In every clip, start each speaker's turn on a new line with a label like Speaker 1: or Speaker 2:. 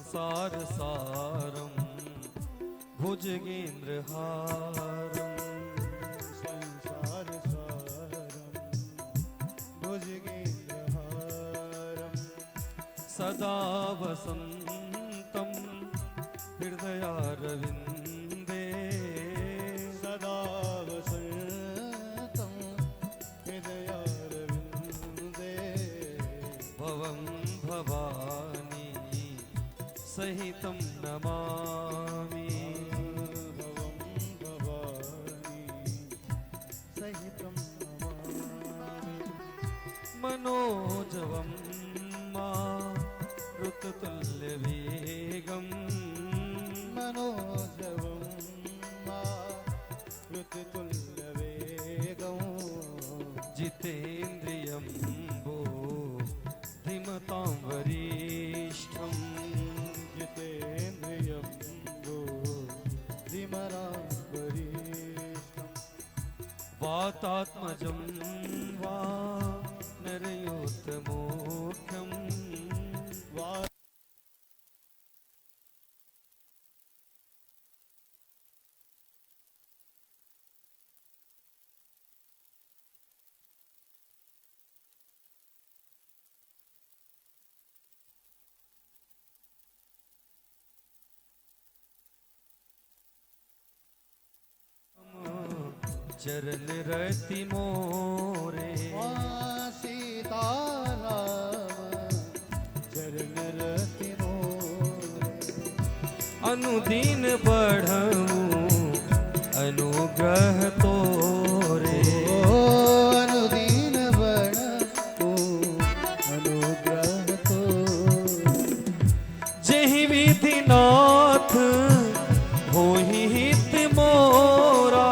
Speaker 1: संसार सारम भुजगेन्द्रहारम
Speaker 2: संसार सारम भुजगेन्द्रहारम
Speaker 1: सदा वसन्तं हृदयारविन्दे
Speaker 2: सदा वसन्तं हृदयारविन्दे
Speaker 1: भवं भवानी सहितं नमामि
Speaker 2: भवं भवानी सहितं नमामि
Speaker 1: मनोजवं मारुततुल्यवेगम्
Speaker 2: मनोजवं मारुततुल्यवेगं
Speaker 1: जितेन्द्रियं बुद्धिमतां वरिष्ठम्
Speaker 2: जितेन्द्रियं बुद्धिमतां वरिष्ठम्
Speaker 1: वातात्मजं वा नरयोत्तमोऽख्यम् चरण रति मोरे
Speaker 2: सीताराम चरण रति मोरे
Speaker 1: अनुदीन बढ़ऊं अनुग्रह तोरे
Speaker 2: अनुदीन बढ़ो अनुग्रह तो
Speaker 1: जेहि विधिनाथ होहि हित मोरा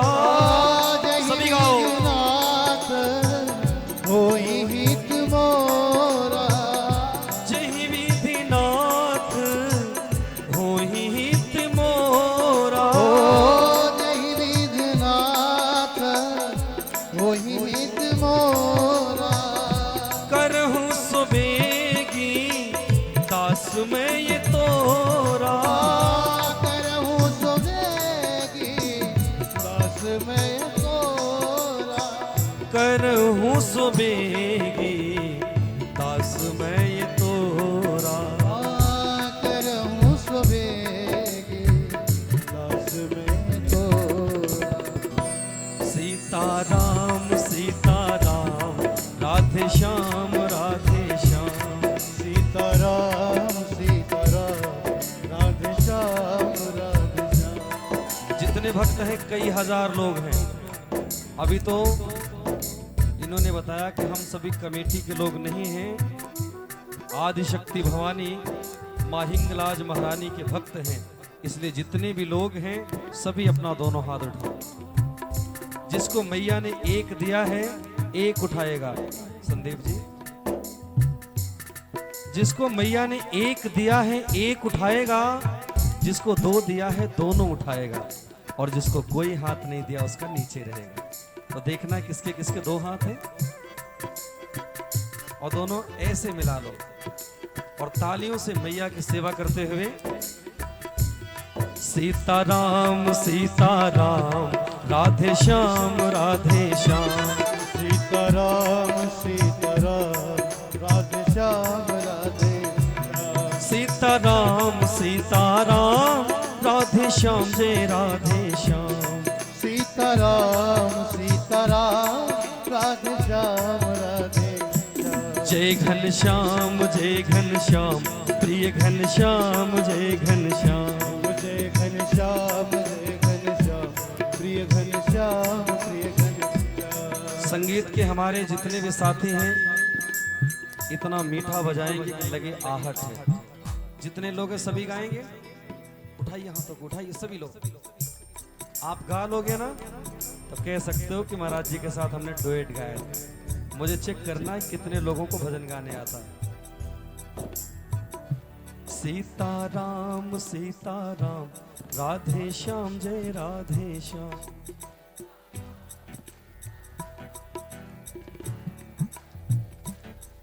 Speaker 1: सभी गाओ
Speaker 2: नाथ होई हित मोरा
Speaker 1: जेहि विधिनाथ होहि हित मोरा
Speaker 2: जय विघ्नाथ होई हित मोरा
Speaker 1: करहूं सुबेगी दास मैं ये तोरा
Speaker 2: करहूं सुबेगी दास मैं तोरा
Speaker 1: करहूं सुबेगी दास मैं ये तोरा
Speaker 2: करहूं सुबेगी दास मैं तोरा
Speaker 1: सीताराम सीताराम राधे श्याम राधे श्याम
Speaker 2: सीताराम सीताराम राधे श्याम राधे श्याम
Speaker 1: जितने भक्त हैं कई हजार लोग हैं। अभी तो इन्होंने बताया कि हम सभी कमेटी के लोग नहीं हैं, आदिशक्ति भवानी माँ हिंगलाज महारानी के भक्त हैं। इसलिए जितने भी लोग हैं सभी अपना दोनों हाथ उठाओ। जिसको मैया ने एक दिया है एक उठाएगा। संदीप जी, जिसको मैया ने एक दिया है एक उठाएगा, जिसको दो दिया है दोनों उठाएगा, और जिसको कोई हाथ नहीं दिया उसका नीचे रहेगा। तो देखना किसके किसके दो हाथ हैं और दोनों ऐसे मिला लो और तालियों से मैया की सेवा करते हुए सीताराम सीताराम राधे श्याम राधे श्याम
Speaker 2: सीताराम सीताराम राधे श्याम राधे श्याम
Speaker 1: सीताराम सीताराम राधे श्याम जय राधे श्याम
Speaker 2: सीताराम सीताराम राधे श्याम राधे श्याम
Speaker 1: जय घनश्याम प्रिय घनश्याम जय घनश्याम
Speaker 2: जय घनश्याम प्रिय घनश्याम प्रिय घनश्याम।
Speaker 1: संगीत के हमारे जितने भी साथी हैं इतना मीठा बजाएंगे कि लगे आहट है। जितने लोग हैं सभी गाएंगे। उठाइए हाथों को, उठाइए सभी लोग। आप गा लोगे ना तो कह सकते हो कि महाराज जी के साथ हमने डुएट गाया। मुझे चेक करना है कितने लोगों को भजन गाने आता है। सीताराम सीताराम राधे श्याम जय राधे श्याम।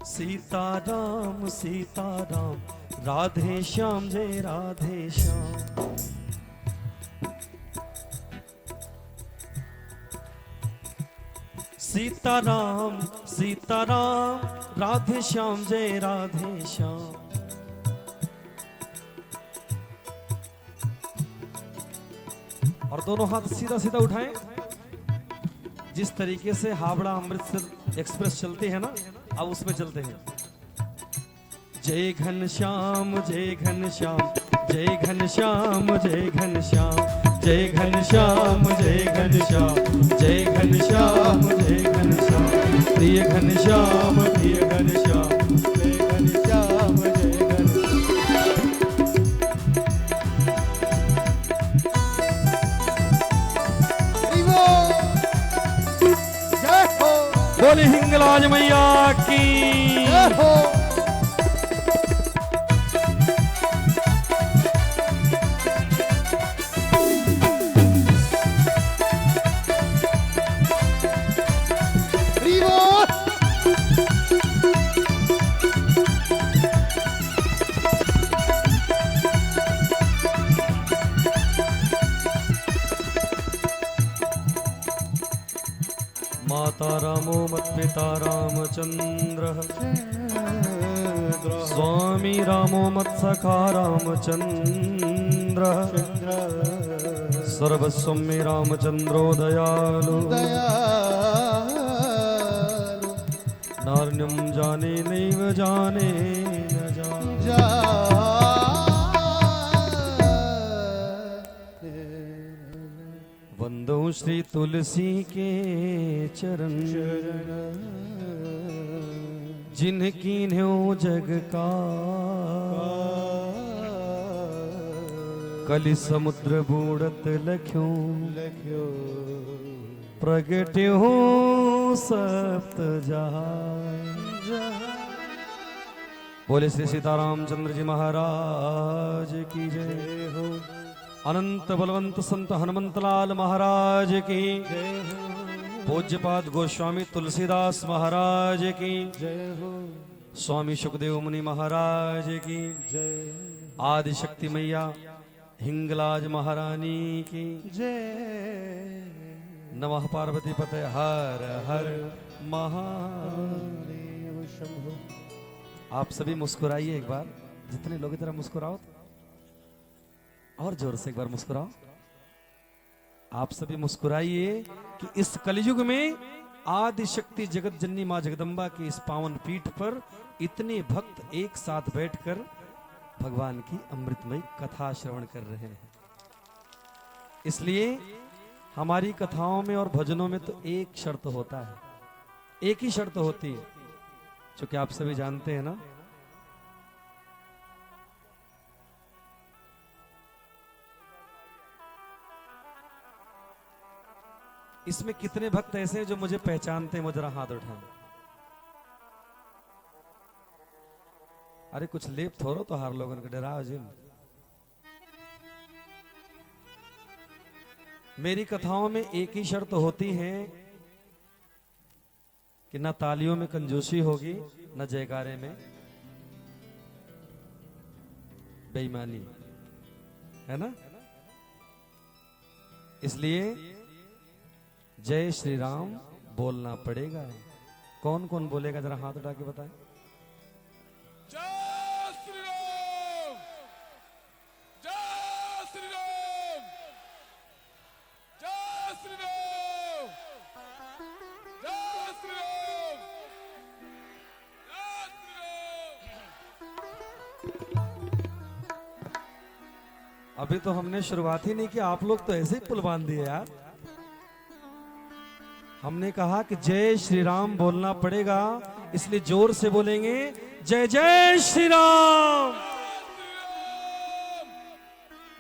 Speaker 1: सीताराम सीताराम राधे श्याम जय राधे श्याम। सीताराम सीताराम राधे श्याम जय राधे श्याम। और दोनों हाथ सीधा सीधा उठाएं। जिस तरीके से हावड़ा अमृतसर एक्सप्रेस चलती है ना, अब उसमें चलते हैं। जय घनश्याम जय घनश्याम जय घनश्याम जय घनश्याम जय घनश्याम जय घनश्याम जय घनश्याम जय घनश्याम प्रिय घनश्याम प्रिय घनश्याम
Speaker 2: जय घनश्याम जय घनश्याम। जय हो
Speaker 1: बोले हिंगलाज मैया की।
Speaker 2: जय हो
Speaker 1: माता रामो मत्पिता रामचंद्र स्वामी रामो मत्सखा रामचंद्र सर्वस्वं मे रामचंद्रो दयालु
Speaker 2: दयालु
Speaker 1: नार्यं जाने नैव जाने न जाने। वंदो श्री तुलसी के चरण जिनकी न्यो जग का कलि समुद्र बूढ़त लख्यो प्रगट्यो सप्त जहान। बोले श्री सीतारामचंद्र जी महाराज की जय हो। अनंत बलवंत संत हनुमंतलाल महाराज की
Speaker 2: जय हो
Speaker 1: पूज्यपाद गोस्वामी तुलसीदास महाराज की
Speaker 2: जय हो
Speaker 1: स्वामी सुखदेव मुनि महाराज की
Speaker 2: जय
Speaker 1: आदि शक्ति मैया हिंगलाज महारानी की
Speaker 2: जय।
Speaker 1: नमः पार्वती पते हर हर महादेव
Speaker 2: शंभो।
Speaker 1: आप सभी मुस्कुराइए एक बार, जितने लोग इधर मुस्कुराओ और जोर से एक बार मुस्कुराओ। आप सभी मुस्कुराइए कि इस कलयुग में आदि शक्ति जगत जननी मां जगदम्बा की इस पावन पीठ पर इतने भक्त एक साथ बैठकर भगवान की अमृतमयी कथा श्रवण कर रहे हैं। इसलिए हमारी कथाओं में और भजनों में तो एक शर्त होता है, एक ही शर्त होती है, क्योंकि आप सभी जानते हैं ना, इसमें कितने भक्त ऐसे हैं जो मुझे पहचानते हैं? वो जरा हाथ उठाएं। अरे कुछ लेप थोड़ो तो हर लोगों को डराओ जिन। मेरी कथाओं में एक ही शर्त होती है कि ना तालियों में कंजूसी होगी, न जयकारे में बेईमानी, है ना। इसलिए जय श्री राम बोलना पड़ेगा। कौन कौन बोलेगा जरा हाथ उठा के बताएं।
Speaker 3: जय श्री राम, जय श्री राम, जय श्री राम, जय श्री राम, जय श्री राम।
Speaker 1: अभी तो हमने शुरुआत ही नहीं की, आप लोग तो ऐसे ही पुल बांध दिए यार। हमने कहा कि जय श्री राम बोलना पड़ेगा, इसलिए जोर से बोलेंगे जय जय श्री राम।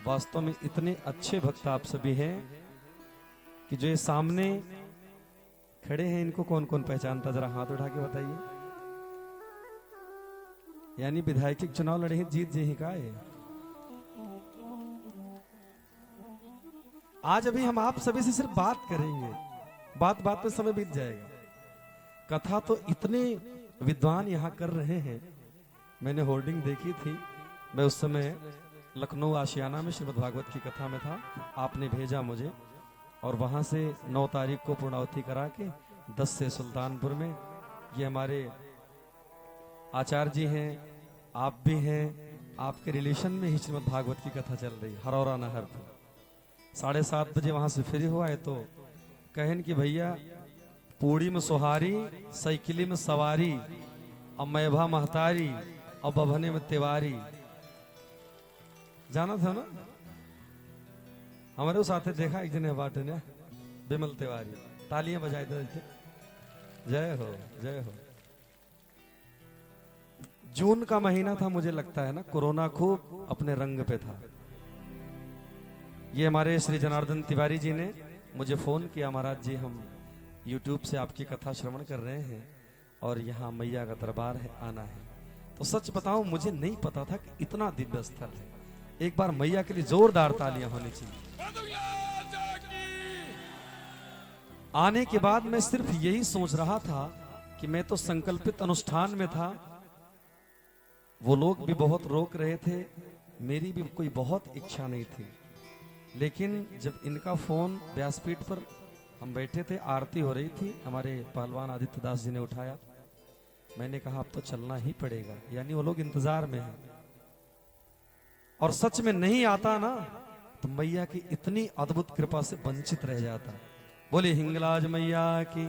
Speaker 1: वास्तव में इतने अच्छे भक्त आप सभी हैं कि जो ये सामने खड़े हैं, इनको कौन कौन पहचानता, जरा हाथ उठा के बताइए। यानी विधायक के चुनाव लड़े हैं, जीत जी का है। आज अभी हम आप सभी से सिर्फ बात करेंगे, बात बात पे समय बीत जाएगा। कथा तो इतने विद्वान यहां कर रहे हैं, मैंने होर्डिंग देखी थी मैं उस समय लखनऊ आशियाना में श्रीमद् भागवत की कथा में था। आपने भेजा मुझे और वहां से 9 तारीख को पूर्णावती करा के 10 से सुल्तानपुर में। ये हमारे आचार्य जी हैं, आप भी हैं, आपके रिलेशन में ही श्रीमद् भागवत की कथा चल रही हरौरा नहर पर। 7:30 बजे वहां से फ्री हुआ है तो कहन कि भैया पूड़ी में सुहारी, साइकिली में सवारी, अब मैभा महतारी, अब बभने में तिवारी। जाना था ना हमारे उस साथे देखा एक दिन बाटे ने बिमल तिवारी तालियां बजाए थे। जय हो जय हो। जून का महीना था, मुझे लगता है ना, कोरोना खूब अपने रंग पे था। ये हमारे श्री जनार्दन तिवारी जी ने मुझे फोन किया, महाराज जी हम YouTube से आपकी कथा श्रवण कर रहे हैं और यहाँ मैया का दरबार है, आना है। तो सच बताऊं मुझे नहीं पता था कि इतना दिव्य स्थल है। एक बार मैया के लिए जोरदार तालियां होनी चाहिए। आने के बाद मैं सिर्फ यही सोच रहा था कि मैं तो संकल्पित अनुष्ठान में था, वो लोग भी बहुत रोक रहे थे, मेरी भी कोई बहुत इच्छा नहीं थी। लेकिन जब इनका फोन व्यासपीठ पर हम बैठे थे, आरती हो रही थी, हमारे पहलवान आदित्य दास जी ने उठाया। मैंने कहा अब तो चलना ही पड़ेगा, यानी वो लोग इंतजार में हैं। और सच में नहीं आता ना तो मैया की इतनी अद्भुत कृपा से वंचित रह जाता। बोले हिंगलाज मैया की।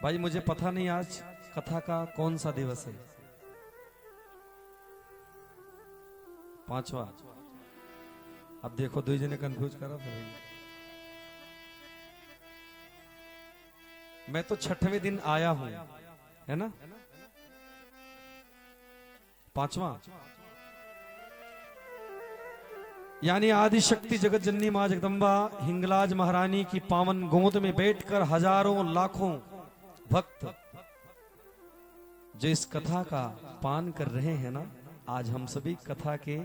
Speaker 1: भाई मुझे पता नहीं आज कथा का कौन सा दिवस है, 5वां। अब देखो 2 जने कंफ्यूज करा था भाई। मैं तो 6वें दिन आया हूं, है ना, 5वां। यानी आदि शक्ति जगत जननी मां जगदम्बा हिंगलाज महारानी की पावन गोद में बैठकर हजारों लाखों भक्त जो इस कथा का पान कर रहे हैं ना, आज हम सभी कथा के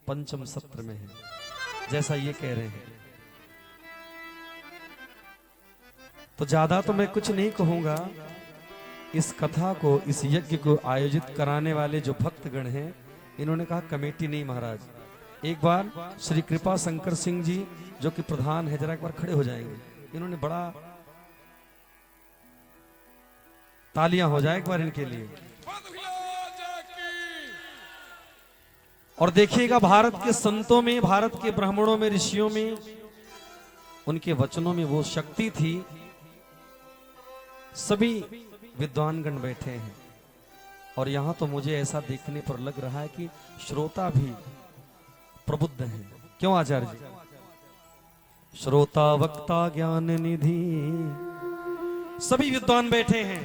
Speaker 1: 5म सत्र में हैं, जैसा ये कह रहे हैं। तो ज्यादा तो मैं कुछ नहीं कहूंगा। इस कथा को, इस यज्ञ को आयोजित कराने वाले जो भक्तगण हैं, इन्होंने कहा कमेटी नहीं महाराज, एक बार श्री कृपा शंकर सिंह जी जो कि प्रधान है, जरा एक बार खड़े हो जाएंगे। इन्होंने बड़ा, तालियां हो जाए एक बार इनके लिए। और देखिएगा भारत के संतों में, भारत के ब्राह्मणों में, ऋषियों में, उनके वचनों में वो शक्ति थी। सभी विद्वानगण बैठे हैं और यहां तो मुझे ऐसा देखने पर लग रहा है कि श्रोता भी प्रबुद्ध हैं। क्यों आचार्य जी? श्रोता वक्ता ज्ञान निधि, सभी विद्वान बैठे हैं।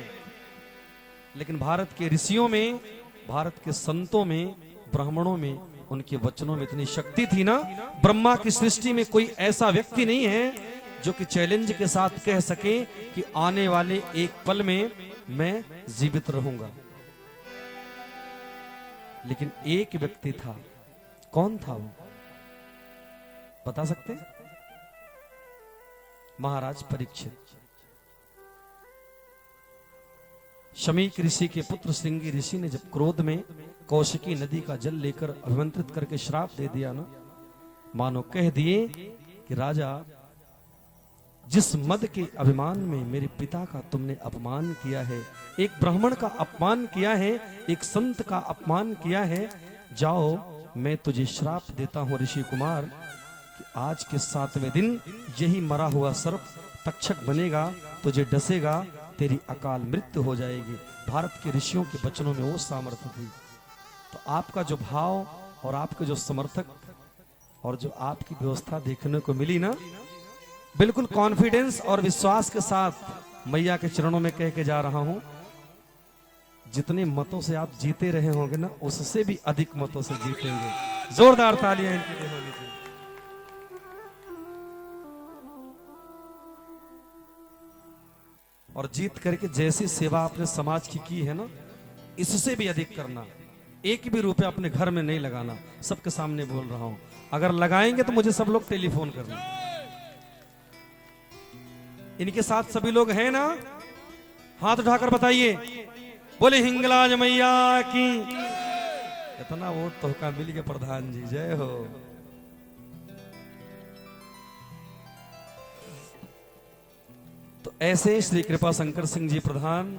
Speaker 1: लेकिन भारत के ऋषियों में, भारत के संतों में, ब्राह्मणों में, उनके वचनों में इतनी शक्ति थी ना, ब्रह्मा की सृष्टि में कोई ऐसा व्यक्ति नहीं है जो कि चैलेंज के साथ कह सके कि आने वाले एक पल में मैं जीवित रहूंगा। लेकिन एक व्यक्ति था। कौन था वो? बता सकते? महाराज परीक्षित। शमीक ऋषि के पुत्र श्रृंगी ऋषि ने जब क्रोध में कौशिकी नदी का जल लेकर अभिमंत्रित करके श्राप दे दिया ना, मानो कह दिए कि राजा, जिस मद के अभिमान में मेरे पिता का तुमने अपमान किया है, एक ब्राह्मण का अपमान किया है, एक संत का अपमान किया है, जाओ मैं तुझे श्राप देता हूं ऋषि कुमार कि आज के 7वें दिन यही मरा हुआ सर्प तक्षक बनेगा, तुझे डसेगा, तेरी अकाल मृत्यु हो जाएगी। भारत के ऋषियों के वचनों में वो सामर्थ्य थी। तो आपका जो भाव और आपके जो समर्थक और जो आपकी व्यवस्था देखने को मिली ना, बिल्कुल कॉन्फिडेंस और विश्वास के साथ मैया के चरणों में कह के जा रहा हूं, जितने मतों से आप जीते रहे होंगे ना, उससे भी अधिक मतों से जीतेंगे। जोरदार तालियां इनके लिए होनी चाहिए। और जीत करके जैसी सेवा आपने समाज की है ना, इससे भी अधिक करना। एक भी रुपया अपने घर में नहीं लगाना, सबके सामने बोल रहा हूं। अगर लगाएंगे तो मुझे सब लोग टेलीफोन करना। इनके साथ सभी लोग हैं ना? हाथ उठाकर बताइए, बोले हिंगलाज मैया की। इतना वोट तो का मिल के प्रधान जी, जय हो। तो ऐसे श्री कृपा शंकर सिंह जी प्रधान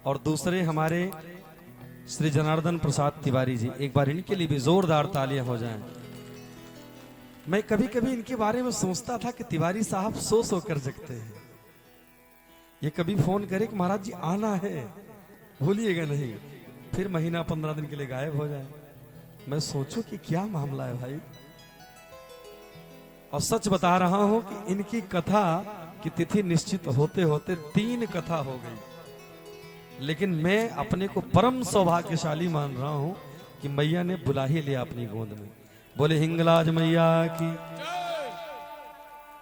Speaker 1: और दूसरे हमारे श्री जनार्दन प्रसाद तिवारी जी, एक बार इनके लिए भी जोरदार तालियां हो जाएं। मैं कभी कभी इनके बारे में सोचता था कि तिवारी साहब सो कर जगते हैं। ये कभी फोन करे कि महाराज जी आना है, भूलिएगा नहीं, फिर महीना 15 दिन के लिए गायब हो जाए। मैं सोचूं कि क्या मामला है भाई। और सच बता रहा हूं कि इनकी कथा की तिथि निश्चित होते होते 3 कथा हो गई, लेकिन मैं अपने को परम सौभाग्यशाली मान रहा हूं कि मैया ने बुला ही लिया अपनी गोद में। बोले हिंगलाज मैया की।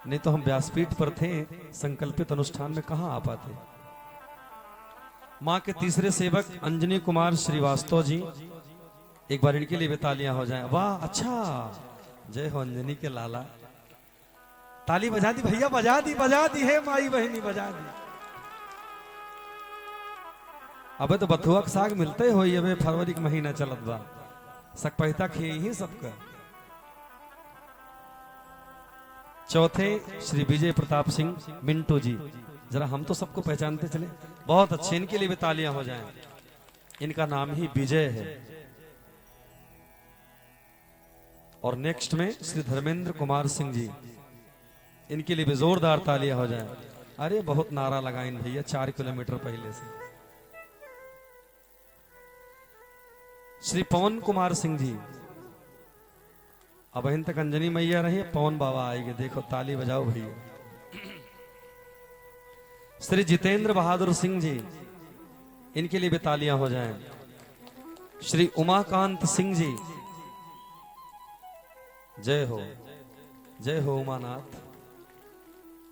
Speaker 1: नहीं तो हम व्यासपीठ पर थे, संकल्पित अनुष्ठान में कहां आ पाते। मां के तीसरे सेवक अंजनी कुमार श्रीवास्तव जी, एक बार इनके लिए भी तालियां हो जाएं। वाह, अच्छा, जय हो अंजनी के लाला। ताली बजा दी भैया, बजा दी है माई बहनी, बजा दी। अबे तो बथुआ का साग मिलते हो, ये फरवरी का महीना चलत बा, सकपहिता खे ही सबका। चौथे श्री विजय प्रताप सिंह मिंटू जी, जरा हम तो सबको पहचानते चले, बहुत अच्छे, इनके लिए भी तालियां हो जाएं। इनका नाम ही विजय है। और नेक्स्ट में श्री धर्मेंद्र कुमार सिंह जी, इनके लिए भी जोरदार तालियां हो जाएं। अरे बहुत नारा लगाइन भैया 4 किलोमीटर पहले से। श्री पवन कुमार सिंह जी, अब तक अंजनी मैया रही, पवन बाबा आएंगे, देखो ताली बजाओ भैया। श्री जितेंद्र बहादुर सिंह जी, इनके लिए भी तालियां हो जाएं। श्री उमाकांत सिंह जी, जय हो उमानाथ।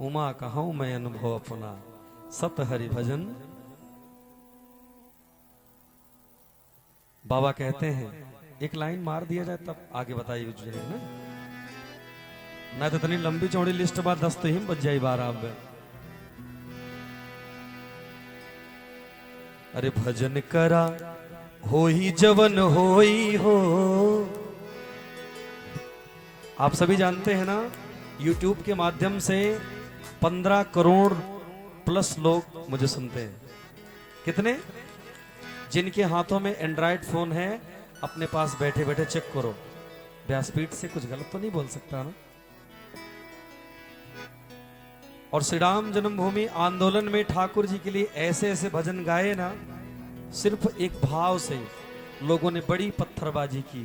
Speaker 1: उमा कहूं मैं अनुभव अपना, सत हरि भजन। बाबा कहते हैं एक लाइन मार दिया जाए तब आगे बताइए ना तो इतनी लंबी चौड़ी लिस्ट बाद 10 तो ही बच जाए 12 अब। अरे भजन करा हो ही जवन होई हो। आप सभी जानते हैं ना, YouTube के माध्यम से 15 करोड़ प्लस लोग मुझे सुनते हैं। कितने? जिनके हाथों में एंड्रॉयड फोन है, अपने पास बैठे बैठे चेक करो, व्यासपीठ से कुछ गलत तो नहीं बोल सकता ना। और श्री राम जन्मभूमि आंदोलन में ठाकुर जी के लिए ऐसे ऐसे भजन गाए ना, सिर्फ एक भाव से लोगों ने बड़ी पत्थरबाजी की।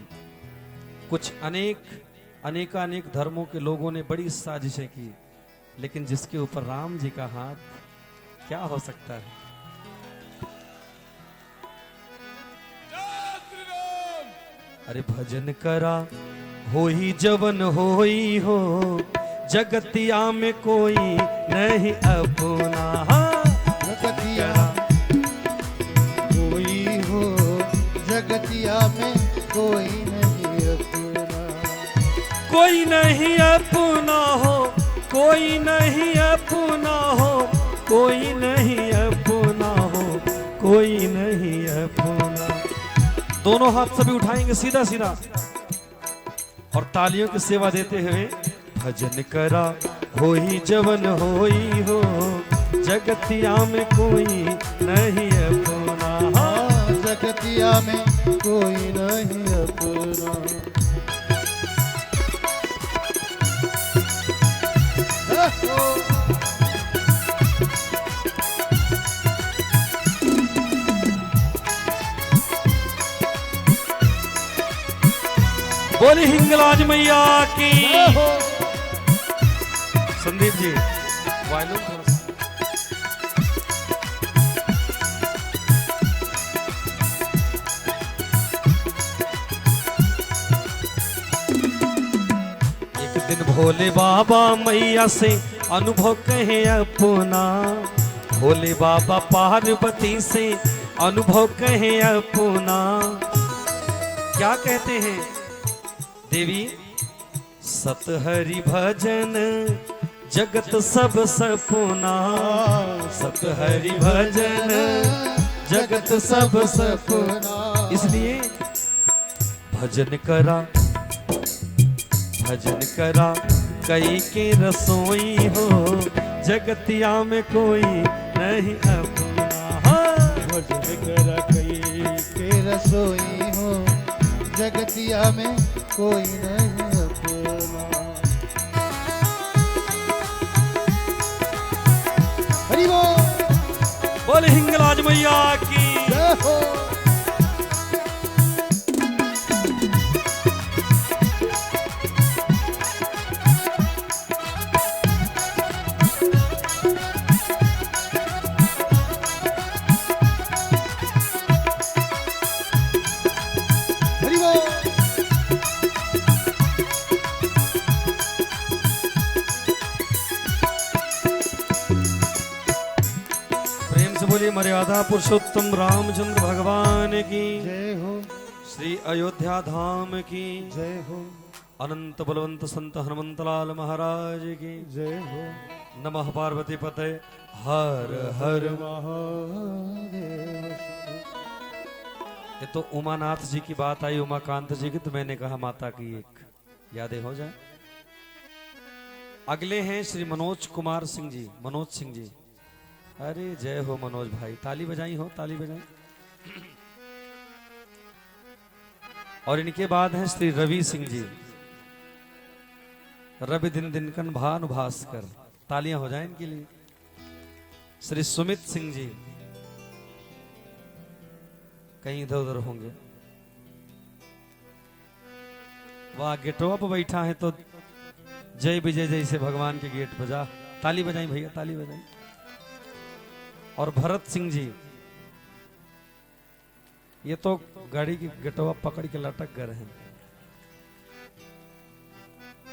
Speaker 1: कुछ अनेक धर्मों के लोगों ने बड़ी साजिशें की, लेकिन जिसके ऊपर राम जी का हाथ, क्या हो सकता है। अरे भजन करा हो ही जवन होई हो, जगतिया में कोई नहीं अपना।
Speaker 2: जगतिया कोई हो, जगतिया में कोई नहीं अपना।
Speaker 1: कोई नहीं अपना हो, कोई नहीं अपना हो, कोई नहीं अपना हो, कोई नहीं अपना। दोनों हाथ सभी उठाएंगे सीधा सीधा और तालियों की सेवा देते हुए, भजन करा हो ही जवन होई हो, जगतिया में कोई नहीं अपना।
Speaker 2: जगतिया में कोई नहीं अपना।
Speaker 1: बोली हिंगलाज मैया की। संदीप जी वायलिन थोड़ा सा। एक दिन भोले बाबा मैया से अनुभव कहे अपना, भोले बाबा पार्वती से अनुभव कहे अपना। क्या कहते हैं देवी? सत हरि भजन जगत सब सपना, सत हरि भजन जगत सब सपना। इसलिए भजन करा कई के रसोई हो, जगतिया में कोई नहीं अपना।
Speaker 2: भजन करा कई के रसोई हो, जगतिया में कोई नहीं अपना। हरि बोल।
Speaker 1: बोले हिंगलाज मैया की
Speaker 2: जय हो। हरि बोल।
Speaker 1: प्रेम से बोलिए मर्यादा पुरुषोत्तम रामचंद्र भगवान की,
Speaker 2: जय हो।
Speaker 1: श्री अयोध्या धाम की,
Speaker 2: जय हो।
Speaker 1: अनंत बलवंत संत हनुमंतलाल महाराज की,
Speaker 2: जय हो।
Speaker 1: नमः पार्वती पते हर हर।
Speaker 2: महादेव।
Speaker 1: ये तो उमानाथ जी की बात आई, उमाकांत जी की, तो मैंने कहा माता की एक यादें हो जाए। अगले हैं श्री मनोज कुमार सिंह जी, मनोज सिंह जी। अरे जय हो मनोज भाई, ताली बजाई हो, ताली बजाई। और इनके बाद हैं श्री रवि सिंह जी, रवि दिन दिनकन भानु भास्कर, तालियां हो जाए इनके लिए। श्री सुमित सिंह जी कहीं इधर उधर होंगे। वहां गेटवा पर बैठा है तो जय विजय जैसे भगवान के गेट बजा, ताली बजाई भैया, ताली बजाई। और भरत सिंह जी, ये तो गाड़ी की गेटवा पकड़ के लटक गए हैं।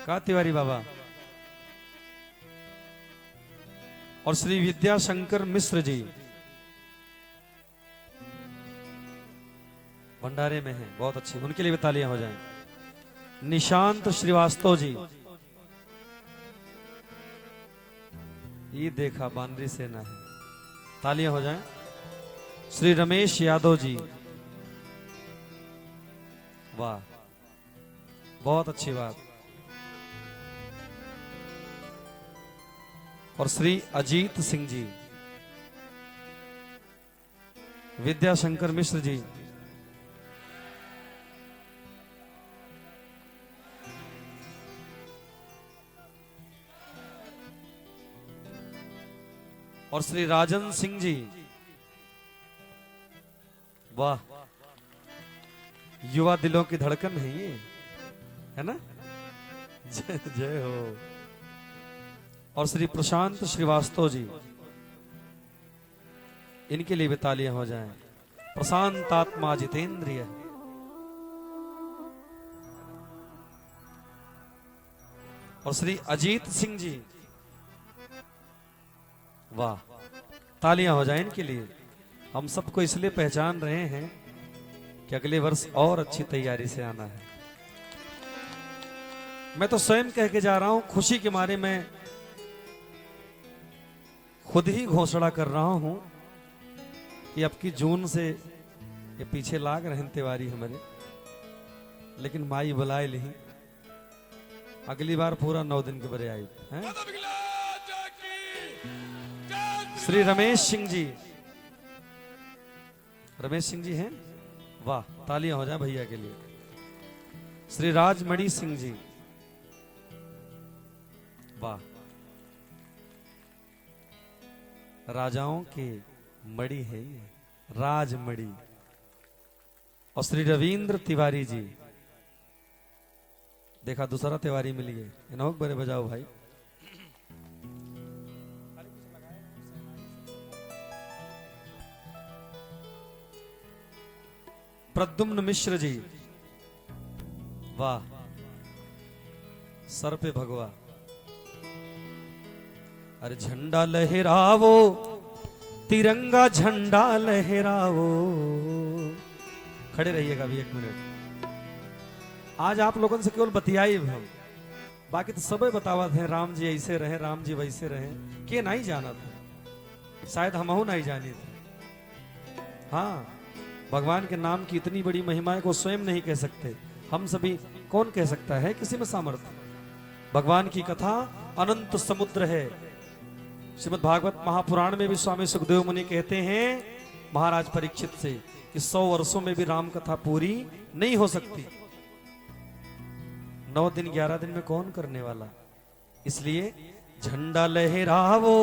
Speaker 1: का तिवारी बाबा। और श्री विद्याशंकर मिश्र जी भंडारे में हैं, बहुत अच्छी, उनके लिए भी तालियां हो जाएं। निशांत श्रीवास्तव जी, ये देखा बानरी सेना है, तालियां हो जाएं। श्री रमेश यादव जी, वाह बहुत अच्छी बात। और श्री अजीत सिंह जी, विद्याशंकर मिश्र जी, और श्री राजन सिंह जी, वाह युवा दिलों की धड़कन है ये, है ना। जय जय हो। और श्री प्रशांत श्रीवास्तव जी, इनके लिए भी तालियां हो जाएं। प्रशांत आत्मा जितेंद्रिय। और श्री अजीत सिंह जी, वाह तालियां हो जाएं इनके लिए। हम सबको इसलिए पहचान रहे हैं कि अगले वर्ष और अच्छी तैयारी से आना है। मैं तो स्वयं कह के जा रहा हूं, खुशी के मारे मैं खुद ही घोषणा कर रहा हूं कि अब की जून से ये पीछे लाग रहे हैं तिवारी हमारे, लेकिन माई बुलाए ली, अगली बार पूरा 9 दिन के बरे आई हैं।
Speaker 3: माता विकलांग की जय।
Speaker 1: श्री रमेश सिंह जी, रमेश सिंह जी हैं, वाह तालियां हो जाए भैया के लिए। श्री राजमणि सिंह जी, वाह राजाओं के मणि है ये, राजमणि। और श्री रविंद्र तिवारी जी, देखा दूसरा तिवारी मिल गए, इनोक बड़े बजाओ भाई। प्रद्युम्न मिश्र जी, वाह सर पे भगवा। अरे झंडा लहरावो, तिरंगा झंडा लहरावो। खड़े रहिएगा अभी 1 मिनट। आज आप लोगों से केवल बतियाई हम, बाकी तो सब बतावत है, राम जी ऐसे रहे, राम जी वैसे रहे, के नहीं जाना था, शायद हमहू नहीं जानी थे। हाँ, भगवान के नाम की इतनी बड़ी महिमा को स्वयं नहीं कह सकते, हम सभी कौन कह सकता है किसी में सामर्थ्य? भगवान की कथा अनंत समुद्र है। श्रीमद् भागवत महापुराण में भी स्वामी सुखदेव मुनि कहते हैं महाराज परीक्षित से कि 100 वर्षों में भी राम कथा पूरी नहीं हो सकती। 9 दिन 11 दिन में कौन करने वाला? इसलिए झंडा लहरावो,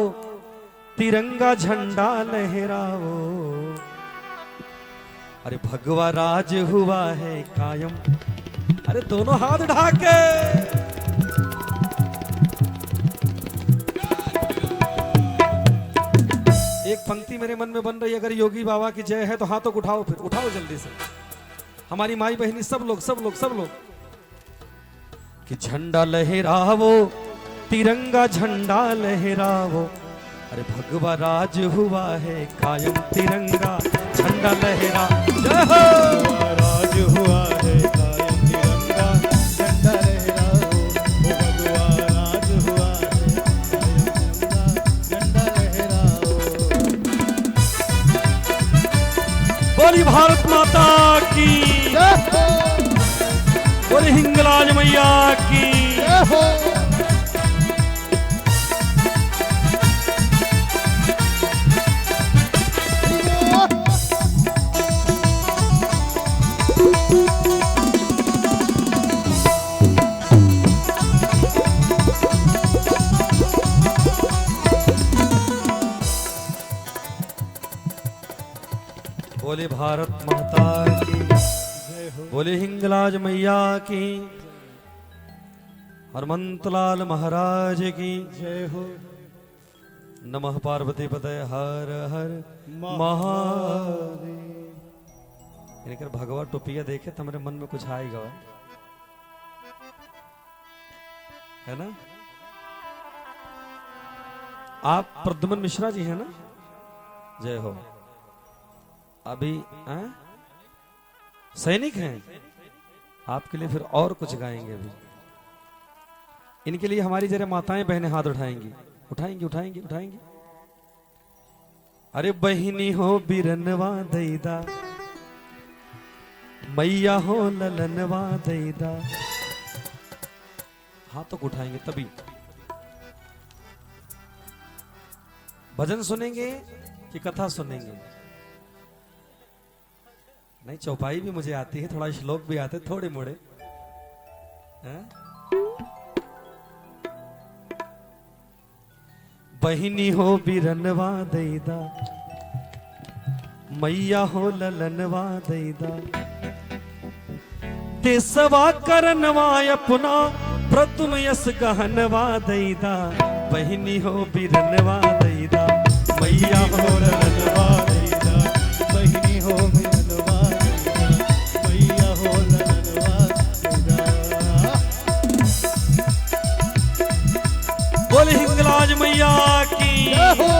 Speaker 1: तिरंगा झंडा लहरावो, अरे भगवा राज हुआ है कायम। अरे दोनों हाथ उठा के एक पंक्ति मेरे मन में बन रही, अगर योगी बाबा की जय है तो हाथों को उठाओ, फिर उठाओ जल्दी से। हमारी माई बहनी सब लोग सब लोग सब लोग कि झंडा लहरावो, तिरंगा झंडा लहरावो, अरे भगवा राज हुआ है कायम। तिरंगा झंडा लहरा, जय हो।
Speaker 2: राज हुआ है कायम, तिरंगा झंडा लहराओ, ओ भगवा राज हुआ है कायम, तिरंगा झंडा लहराओ।
Speaker 1: बोली भारत माता की,
Speaker 2: जय हो,
Speaker 1: बोली हिंगलाज मैया की।
Speaker 2: जय हो।
Speaker 1: बोले भारत माता की,
Speaker 2: जय हो।
Speaker 1: बोले हिंगलाज मैया की, हनुमंतलाल महाराज की
Speaker 2: जय हो।
Speaker 1: नमः पार्वती पतये हर हर
Speaker 2: महादेव।
Speaker 1: इनकर भगवा टोपिया देखे तो मेरे मन में कुछ आएगा, है ना? आप प्रद्युमन मिश्रा जी है ना? जय हो। अभी सैनिक हैं आपके लिए, फिर और कुछ गाएंगे अभी। इनके लिए हमारी जरा माताएं बहनें हाथ उठाएंगी, उठाएंगी उठाएंगी उठाएंगी। अरे बहिनी हो बिरनवा दैदा, मैया हो ललनवा दैदा, हाथों को उठाएंगे तभी। भजन सुनेंगे कि कथा सुनेंगे? नहीं, चौपाई भी मुझे आती है, थोड़ा श्लोक भी आते थोड़े मोड़े, हैं? बहिनी हो बिरनवा दैदा, मैया हो ललनवा दैदा, ते सवा करनवा अपना प्रथम यस गहनवा दैदा। बहिनी हो बिरनवा दैदा, मैया हो ललनवा दैदा,
Speaker 2: बहिनी हो मिलनवा दैदा, मैया हो ललनवा दैदा।
Speaker 1: बोले हिंगलाज मैया की।
Speaker 2: जय हो।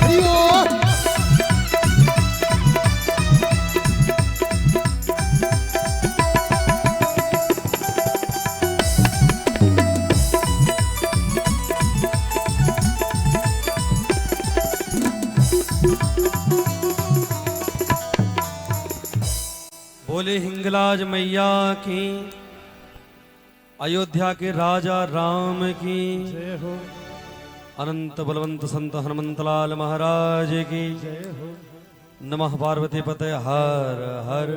Speaker 2: हरि ओम।
Speaker 1: बोले हिंगलाज मैया की, अयोध्या के राजा राम की,
Speaker 2: जय हो।
Speaker 1: अनंत बलवंत संत हनुमंतलाल महाराज की।
Speaker 2: जय हो।
Speaker 1: नमः पार्वती पतये हर हर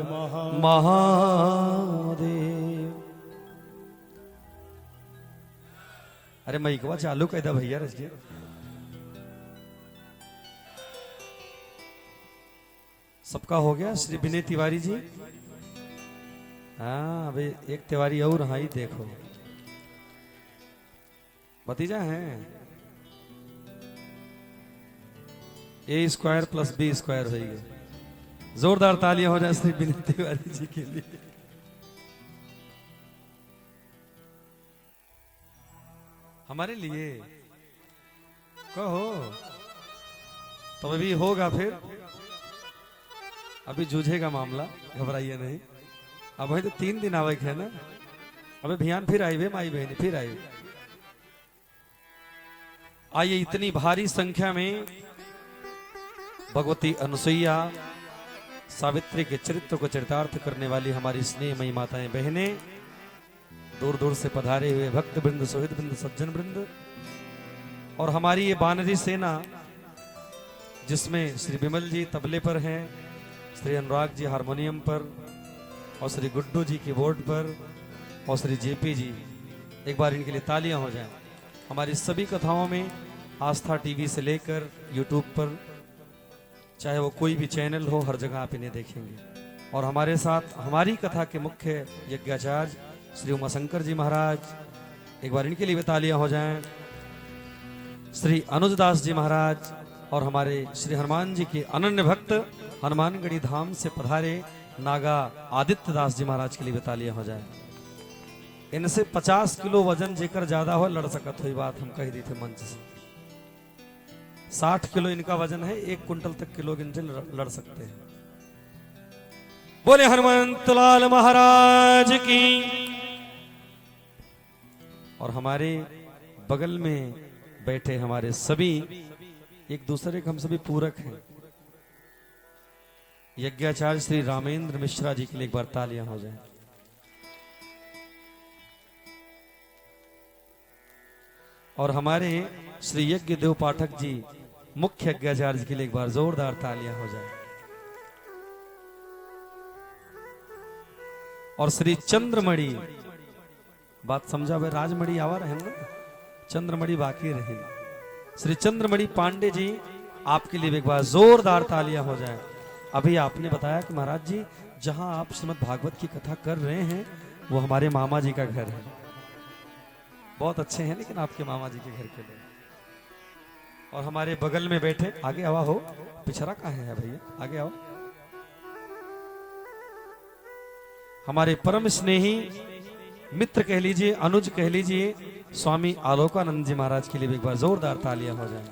Speaker 1: महादेव। अरे मैकवा चालू कैदा भैया रजिए। सबका हो गया? श्री विनय तिवारी जी, हाँ अभी एक तिवारी और, हाँ ही देखो भतीजा है। A² + B² हो गया। जोरदार तालियां हो जाए श्री विनय तिवारी जी के लिए। हमारे लिए कहो। तो अभी होगा फिर, अभी जूझेगा मामला, घबराइए नहीं। अब वही तो 3 दिन आवे है ना, अबे भियान फिर आई वे माई बहनी फिर आई। आइए, इतनी भारी संख्या में भगवती अनुसुईया सावित्री के चरित्र को चरितार्थ करने वाली हमारी स्नेहमयी माताएं बहनें, दूर दूर से पधारे हुए भक्त वृंद, सुहृद वृंद, सज्जन वृंद, और हमारी ये बानरी सेना जिसमें श्री विमल जी तबले पर हैं, श्री अनुराग जी हारमोनियम पर, और श्री गुड्डू जी कीबोर्ड पर, और श्री जेपी जी, एक बार इनके लिए तालियां हो जाएं। हमारी सभी कथाओं में आस्था टीवी से लेकर यूट्यूब पर, चाहे वो कोई भी चैनल हो, हर जगह आप इन्हें देखेंगे। और हमारे साथ हमारी कथा के मुख्य यज्ञाचार्य श्री उमाशंकर जी महाराज, एक बार इनके लिए भी तालियां हो जाएं। श्री अनुजदास जी महाराज, और हमारे श्री हनुमान जी के अनन्य भक्त हनुमानगढ़ी धाम से पधारे नागा आदित्य दास जी महाराज के लिए भी तालियां हो जाएं। इनसे 50 किलो वजन जेकर ज्यादा हो लड़ सकत हुई बात हम कह दी थे मंच से। 60 किलो इनका वजन है, 1 कुंटल तक के लोग इनसे लड़ सकते हैं। बोले हनुमंत लाल महाराज की। और हमारे बगल में बैठे हमारे सभी एक दूसरे के हम सभी पूरक हैं। यज्ञाचार्य श्री रामेंद्र मिश्रा जी के लिए एक बार तालियां हो जाएं। और हमारे श्री यज्ञ देव पाठक जी मुख्य यज्ञाचार्य के लिए एक बार जोरदार तालियां हो जाए। और श्री चंद्रमणि, बात समझा भाई, राजमणि आवा रहे ना, चंद्रमणि बाकी रहे। श्री चंद्रमणि पांडे जी, आपके लिए एक बार जोरदार तालियां हो जाए। अभी आपने बताया कि महाराज जी जहां आप श्रीमद् भागवत की कथा कर रहे हैं वो हमारे मामा जी का घर है। बहुत अच्छे हैं लेकिन आपके मामा जी के घर के लोग। और हमारे बगल में बैठे, आगे आवा हो, पिछड़ा कहाँ है भैया, आगे आओ। हमारे परम स्नेही मित्र कह लीजिए, अनुज कह लीजिए, स्वामी आलोकानंद जी महाराज के लिए भी एक बार जोरदार तालियां हो जाएं।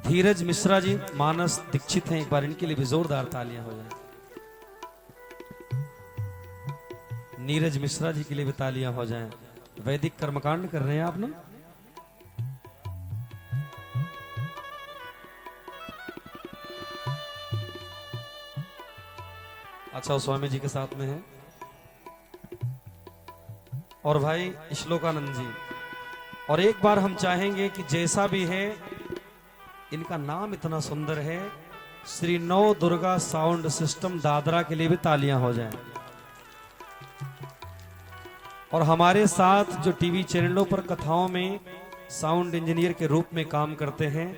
Speaker 1: धीरज मिश्रा जी मानस दीक्षित हैं, एक बार इनके लिए भी जोरदार तालियां हो जाएं। नीरज मिश्रा जी के लिए भी तालियां हो जाएं। वैदिक कर्मकांड कर रहे हैं आप ना। अच्छा, स्वामी जी के साथ में है। और भाई श्लोकानंद जी। और एक बार हम चाहेंगे कि जैसा भी है, इनका नाम इतना सुंदर है, श्री नव दुर्गा साउंड सिस्टम दादरा के लिए भी तालियां हो जाएं। और हमारे साथ जो टीवी चैनलों पर कथाओं में साउंड इंजीनियर के रूप में काम करते हैं,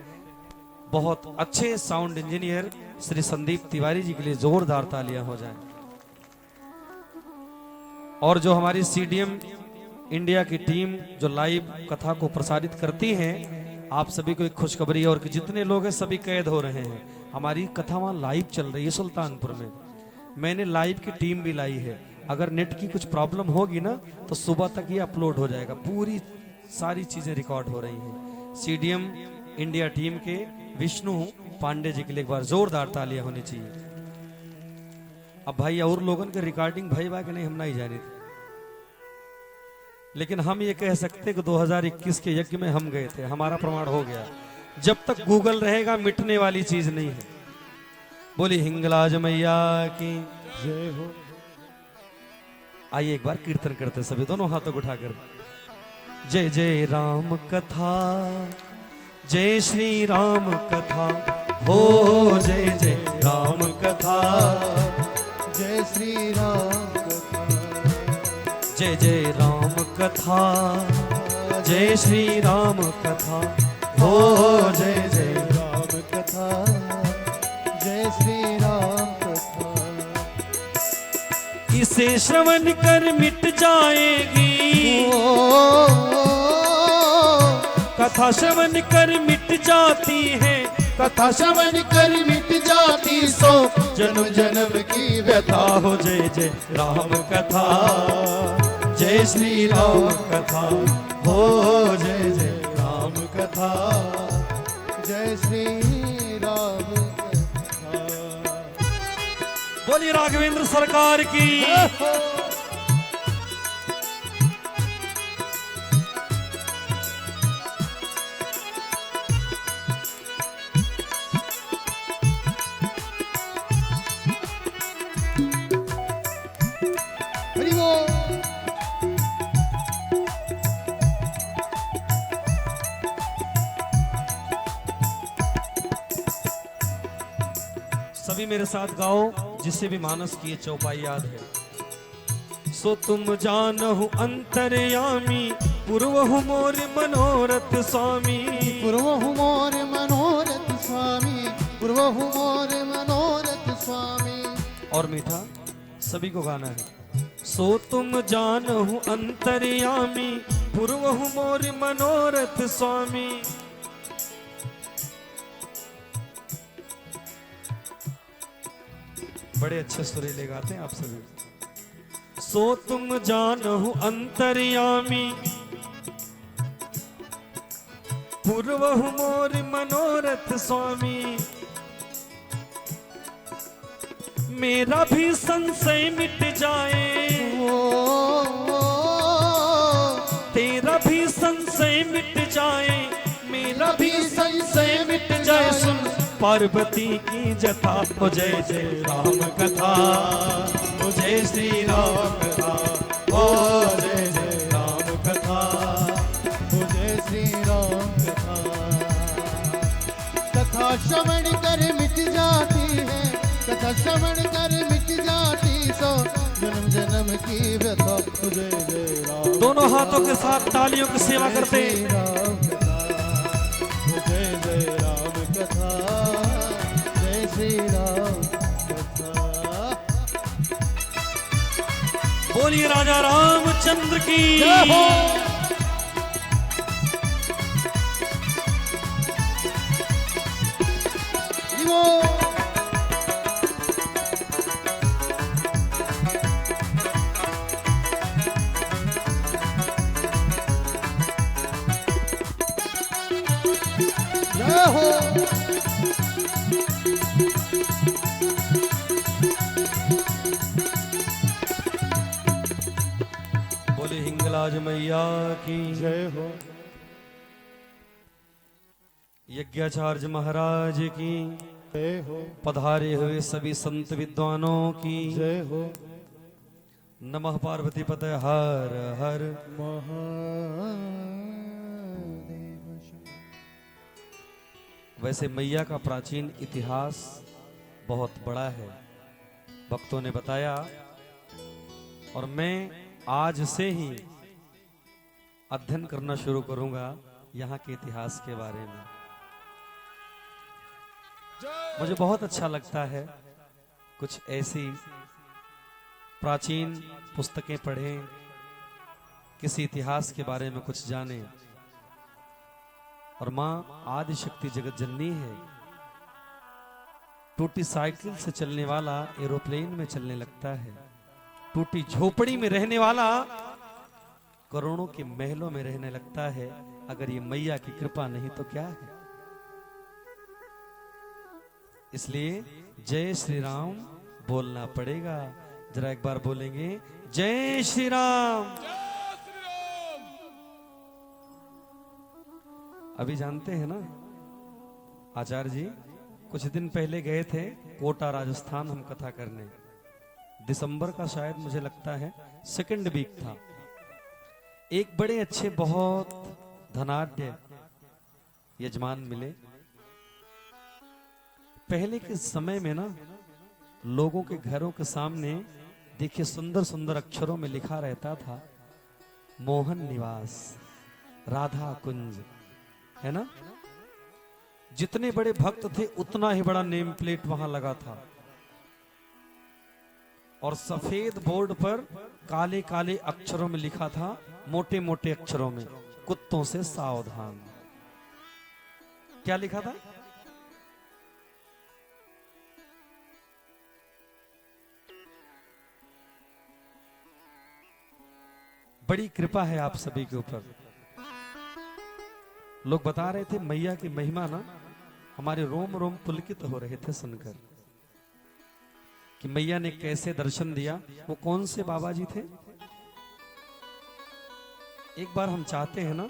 Speaker 1: बहुत अच्छे साउंड इंजीनियर श्री संदीप तिवारी जी के लिए जोरदार तालियां हो जाएं। और जो हमारी सीडीएम इंडिया की टीम जो लाइव कथा को प्रसारित करती है, आप सभी को एक खुशखबरी है। और कि जितने लोग हैं सभी कैद हो रहे हैं। हमारी कथा वहां लाइव चल रही है सुल्तानपुर में। मैंने लाइव की टीम भी लाई है। अगर नेट की कुछ प्रॉब्लम होगी ना तो सुबह तक ये अपलोड हो जाएगा। पूरी सारी चीजें रिकॉर्ड हो रही हैं। सीडीएम इंडिया टीम के विष्णु पांडे जी के लिए एक बार जोरदार तालियां होनी चाहिए। अब भाई और लोगों के रिकॉर्डिंग भाई कि नहीं, हम नहीं जानी थी, लेकिन हम ये कह सकते कि 2021 के यज्ञ में हम गए थे, हमारा प्रमाण हो गया। जब तक गूगल रहेगा मिटने वाली चीज नहीं है। बोली हिंगलाज मैया की
Speaker 2: जय हो।
Speaker 1: आइए एक बार कीर्तन करते सभी, दोनों हाथों को उठाकर। जय जय राम कथा, जय श्री राम कथा हो, जय जय राम कथा,
Speaker 2: जय श्री राम कथा,
Speaker 1: जय जय राम कथा, जय श्री राम कथा हो, जय जय
Speaker 2: राम कथा, जय श्री राम कथा।
Speaker 1: इसे श्रवण कर मिट जाएगी, कथा श्रवण कर मिट जाती है,
Speaker 2: कथा श्रवण कर मिट जाती सो जन्म जन्म की व्यथा
Speaker 1: हो। जय जय राम कथा, जय श्री राम कथा हो, जय जय
Speaker 2: राम कथा, जय श्री राम कथा।
Speaker 1: बोलिए राघवेंद्र सरकार की।
Speaker 2: हरि बोल।
Speaker 1: सभी मेरे साथ गाओ, जिसे भी मानस की ये चौपाई याद है। सो तुम जानहु अंतर्यामी, पूर्वहु मोर मनोरथ स्वामी।
Speaker 2: पूर्वहु मोर मनोरथ स्वामी, पूर्वहु मोर मनोरथ स्वामी।
Speaker 1: और मीठा सभी को गाना है। सो तुम जानहु अंतर्यामी, पूर्वहु मोर मनोरथ स्वामी। बड़े अच्छे सुरीले गाते हैं आप सभी। सो तुम जानहु अंतर्यामी, पूर्वहु मोर मनोरथ स्वामी। मेरा भी संशय मिट जाए, तेरा भी संशय मिट जाए, मेरा भी संशय मिट जाए। सुन पार्वती की जथा हो, जय जय राम कथा हो, जय श्री राम कथा हो, जय जय राम कथा
Speaker 2: हो, जय श्री राम कथा। कथा श्रवण कर मिट जाती है, कथा श्रवण कर मिट जाती, सो जन्म जन्म की व्यथा हो, जय जय राम।
Speaker 1: दोनों हाथों के साथ तालियों की सेवा करते
Speaker 2: जय श्री राम कथा हो, जय जय राम कथा, जय श्री राम कथा।
Speaker 1: बोलिए राजा रामचंद्र की।
Speaker 2: जय हो। जीवो। जय हो।
Speaker 1: बोले हिंगलाज मैया की।
Speaker 2: जय हो।
Speaker 1: यज्ञाचार्य महाराज की।
Speaker 2: जय हो।
Speaker 1: पधारे हुए सभी संत विद्वानों की।
Speaker 2: जय हो।
Speaker 1: नमः पार्वती पते हर हर।
Speaker 2: महादेव।
Speaker 1: वैसे मैया का प्राचीन इतिहास बहुत बड़ा है, भक्तों ने बताया, और मैं आज से ही अध्ययन करना शुरू करूंगा यहाँ के इतिहास के बारे में। मुझे बहुत अच्छा लगता है कुछ ऐसी प्राचीन पुस्तकें पढ़ें, किसी इतिहास के बारे में कुछ जानें। और माँ आदि शक्ति जगत जननी है। टूटी साइकिल से चलने वाला एरोप्लेन में चलने लगता है, टूटी झोपड़ी में रहने वाला करोड़ों के महलों में रहने लगता है। अगर ये मैया की कृपा नहीं तो क्या है। इसलिए जय श्री राम बोलना पड़ेगा। जरा एक बार बोलेंगे, जय श्री राम। अभी जानते हैं ना आचार्य जी, कुछ दिन पहले गए थे कोटा राजस्थान हम कथा करने। दिसंबर का शायद मुझे लगता है सेकंड वीक था। एक बड़े अच्छे बहुत धनाढ्य यजमान मिले। पहले के समय में ना लोगों के घरों के सामने देखिए सुंदर सुंदर अक्षरों में लिखा रहता था, मोहन निवास, राधा कुंज, है ना। जितने बड़े भक्त थे उतना ही बड़ा नेम प्लेट वहां लगा था, और सफेद बोर्ड पर काले काले अक्षरों में लिखा था, मोटे मोटे अक्षरों में, कुत्तों से सावधान। क्या लिखा था? बड़ी कृपा है आप सभी के ऊपर। लोग बता रहे थे मैया की महिमा ना, हमारे रोम रोम पुलकित हो रहे थे सुनकर कि मैया ने कैसे दर्शन दिया। वो कौन से बाबा जी थे? एक बार हम चाहते हैं ना,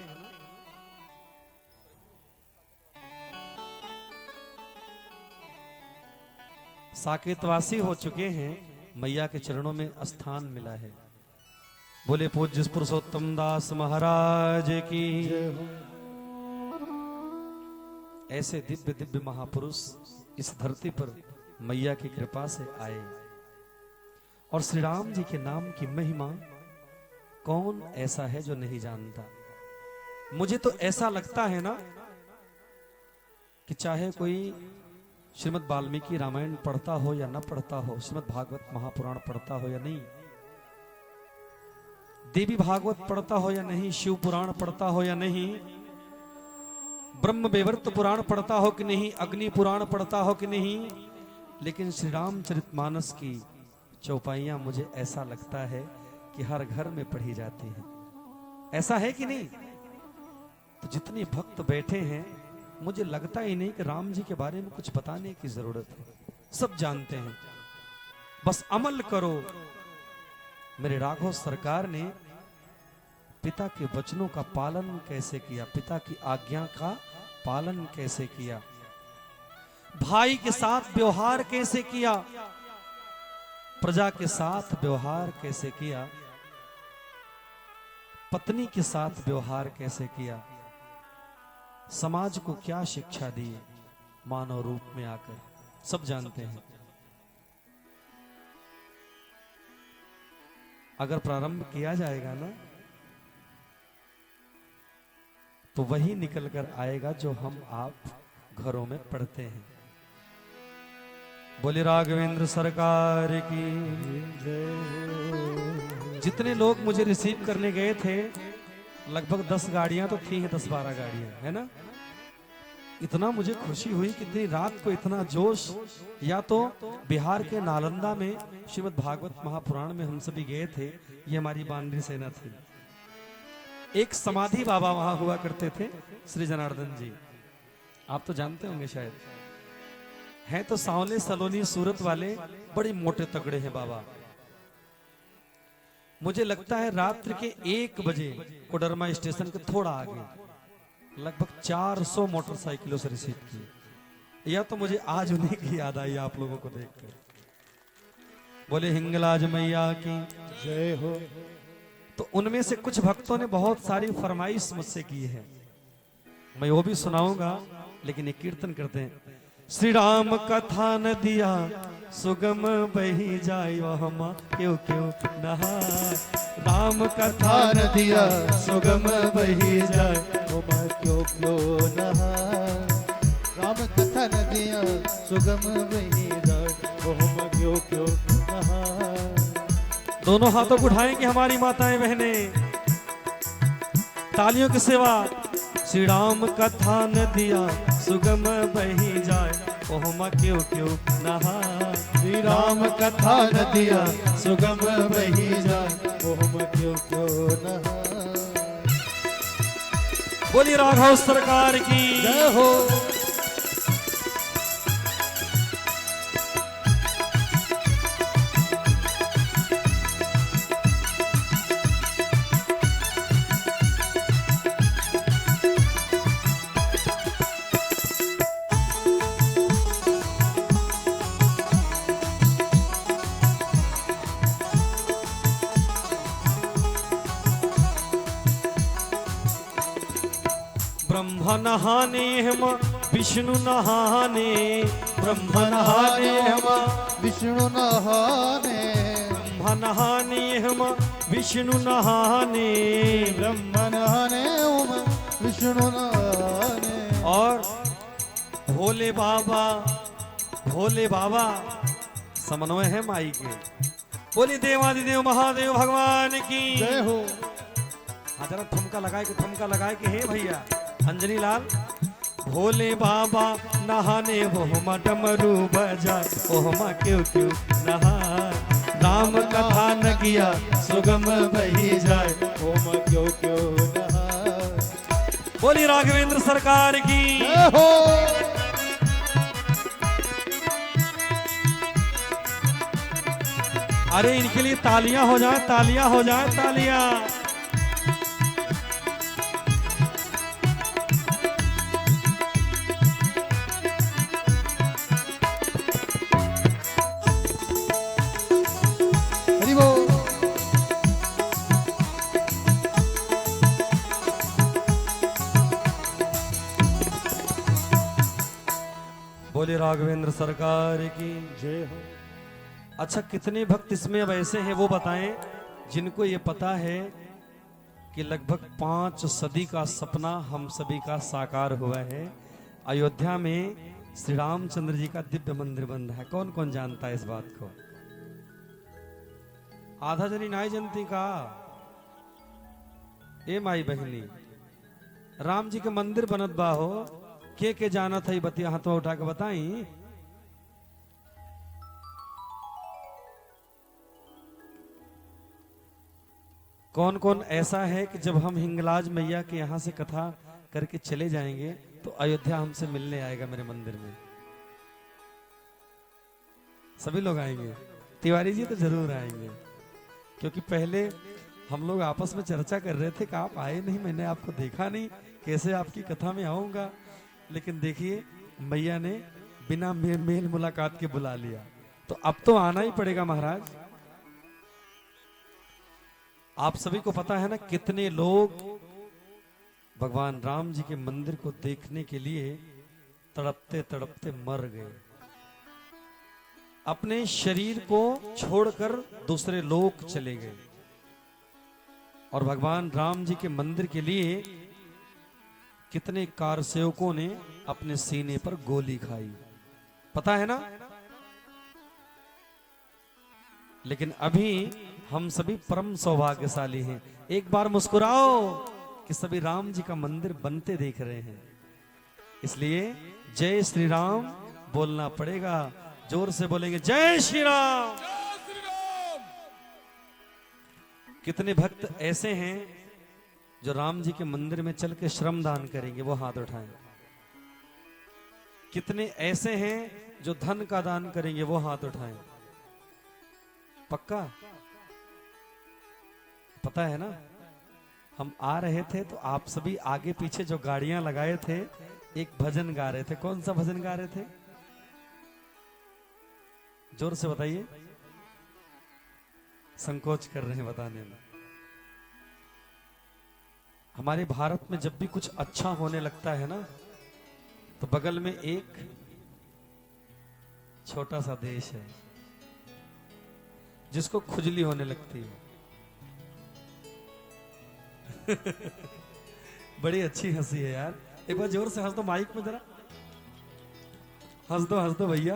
Speaker 1: साकेतवासी हो चुके हैं, मैया के चरणों में स्थान मिला है। बोले पूज्य पुरुषोत्तम दास महाराज की। ऐसे दिव्य दिव्य महापुरुष इस धरती पर मैया की कृपा से आए और श्री राम जी के नाम की महिमा कौन ऐसा है जो नहीं जानता। मुझे तो ऐसा लगता है ना कि चाहे कोई श्रीमद् वाल्मीकि रामायण पढ़ता हो या न पढ़ता हो, श्रीमद् भागवत महापुराण पढ़ता हो या नहीं, देवी भागवत पढ़ता हो या नहीं, शिव पुराण पढ़ता हो या नहीं, ब्रह्म वैवर्त पुराण पढ़ता हो कि नहीं, अग्नि पुराण पढ़ता हो कि नहीं, लेकिन श्री रामचरितमानस की चौपाइयां मुझे ऐसा लगता है कि हर घर में पढ़ी जाती है। ऐसा है कि नहीं? तो जितने भक्त बैठे हैं, मुझे लगता ही नहीं कि राम जी के बारे में कुछ बताने की जरूरत है, सब जानते हैं, बस अमल करो। मेरे राघव सरकार ने पिता के वचनों का पालन कैसे किया, पिता की आज्ञा का पालन कैसे किया, भाई के साथ व्यवहार कैसे किया, प्रजा के साथ व्यवहार कैसे किया, पत्नी के साथ व्यवहार कैसे किया, समाज को क्या शिक्षा दी मानव रूप में आकर, सब जानते हैं। अगर प्रारंभ किया जाएगा ना, तो वही निकल कर आएगा जो हम आप घरों में पढ़ते हैं। बोले राघवेंद्र सरकार की। जितने लोग मुझे रिसीव करने गए थे, लगभग 10 गाड़ियां तो थी, 10-12 गाड़ियां, है ना। इतना मुझे खुशी हुई, कितनी रात को इतना जोश। या तो बिहार के नालंदा में श्रीमद् भागवत महापुराण में हम सभी गए थे, ये हमारी बानरी सेना थी। एक समाधि बाबा वहां हुआ करते थे, श्री जनार्दन जी, आप तो जानते होंगे शायद, हैं तो सांवले सलोनी सूरत वाले, बड़े मोटे तगड़े हैं बाबा। मुझे लगता है रात्रि के 1 बजे कोडरमा स्टेशन के थोड़ा आगे लगभग 400 मोटरसाइकिलों से रिसीव किए। या तो मुझे आज उन्हीं की याद आई आप लोगों को देखकर। बोले हिंगलाज मैया की
Speaker 2: जय हो।
Speaker 1: तो उनमें से कुछ भक्तों ने बहुत सारी फरमाइश मुझसे की है, मैं वो भी सुनाऊंगा, लेकिन एक कीर्तन करते हैं। श्री राम कथा नदिया सुगम बही जाय वहमा क्यों क्यों नहा। राम कथा
Speaker 2: नदिया सुगम बही जाए वहमा क्यों क्यों नहा। राम कथा नदिया सुगम बही जाए वहमा क्यों क्यों नहा।
Speaker 1: दोनों हाथों को उठाएंगे हमारी माताएं बहनें, तालियों की सेवा। श्री राम कथा नदिया सुगम बही जाए ओहमा क्यों क्यों नहा।
Speaker 2: श्री राम कथा नदिया सुगम बही जाए ओहमा क्यों क्यों नहा।
Speaker 1: बोली राघव सरकार की
Speaker 2: जय हो।
Speaker 1: ब्रह्म नहाने हम विष्णु नहाने, ब्रह्म नहाने हम
Speaker 2: विष्णु नहाने।
Speaker 1: ब्रह्म नहाने हम विष्णु नहाने।
Speaker 2: ब्रह्म नहाने ओम विष्णु नहाने।
Speaker 1: और भोले बाबा समन्वय है माई के। बोली देवादिदेव महादेव भगवान की
Speaker 2: जय हो।
Speaker 1: हाँ जरा ठुमका लगाए कि हे भैया अंजनी लाल। भोले बाबा नहाने ओहमा डमरू बजाए ओहमा क्यों क्यों नहा। राम कथा न किया
Speaker 2: सुगम बही जाए होम क्यों क्यों नहा।
Speaker 1: बोली राघवेंद्र सरकार की।
Speaker 2: जय हो।
Speaker 1: अरे इनके लिए तालियां हो जाए, तालियां हो जाए, तालियां।
Speaker 2: हरि बोल।
Speaker 1: बोले राघवेंद्र सरकार की।
Speaker 2: जय हो।
Speaker 1: अच्छा, कितने भक्त इसमें अब ऐसे हैं वो बताएं जिनको ये पता है कि लगभग 5 सदी का सपना हम सभी का साकार हुआ है। अयोध्या में श्री रामचंद्र जी का दिव्य मंदिर बन रहा है। कौन कौन जानता है इस बात को? आधा जनी नाई जनती का। ए माई बहनी, राम जी के मंदिर बनत बा हो, के जाना था बतिया हाथों उठा के बताई। कौन कौन ऐसा है कि जब हम हिंगलाज मैया के यहां से कथा करके चले जाएंगे तो अयोध्या हमसे मिलने आएगा मेरे मंदिर में? सभी लोग आएंगे। तिवारी जी तो जरूर आएंगे, क्योंकि पहले हम लोग आपस में चर्चा कर रहे थे कि आप आए नहीं, मैंने आपको देखा नहीं, कैसे आपकी कथा में आऊंगा। लेकिन देखिए, मैया ने बिना मेल मुलाकात के बुला लिया, तो अब तो आना ही पड़ेगा महाराज। आप सभी को पता है ना, कितने लोग भगवान राम जी के मंदिर को देखने के लिए तड़पते तड़पते मर गए, अपने शरीर को छोड़कर दूसरे लोक चले गए, और भगवान राम जी के मंदिर के लिए कितने कारसेवकों ने अपने सीने पर गोली खाई, पता है ना। लेकिन अभी हम सभी परम सौभाग्यशाली हैं। एक बार मुस्कुराओ कि सभी राम जी का मंदिर बनते देख रहे हैं। इसलिए जय श्री राम बोलना पड़ेगा। जोर से बोलेंगे जय श्री राम।
Speaker 3: जय श्री राम।
Speaker 1: कितने भक्त ऐसे हैं जो राम जी के मंदिर में चल के श्रम दान करेंगे? वो हाथ उठाएं। कितने ऐसे हैं जो धन का दान करेंगे? वो हाथ उठाएं। पक्का? पता है ना, हम आ रहे थे तो आप सभी आगे पीछे जो गाड़ियां लगाए थे एक भजन गा रहे थे। कौन सा भजन गा रहे थे? जोर से बताइए। संकोच कर रहे हैं बताने में। हमारे भारत में जब भी कुछ अच्छा होने लगता है ना, तो बगल में एक छोटा सा देश है जिसको खुजली होने लगती है। बड़ी अच्छी हंसी है यार। एक बार जोर से हंस दो माइक में, जरा हंस दो भैया।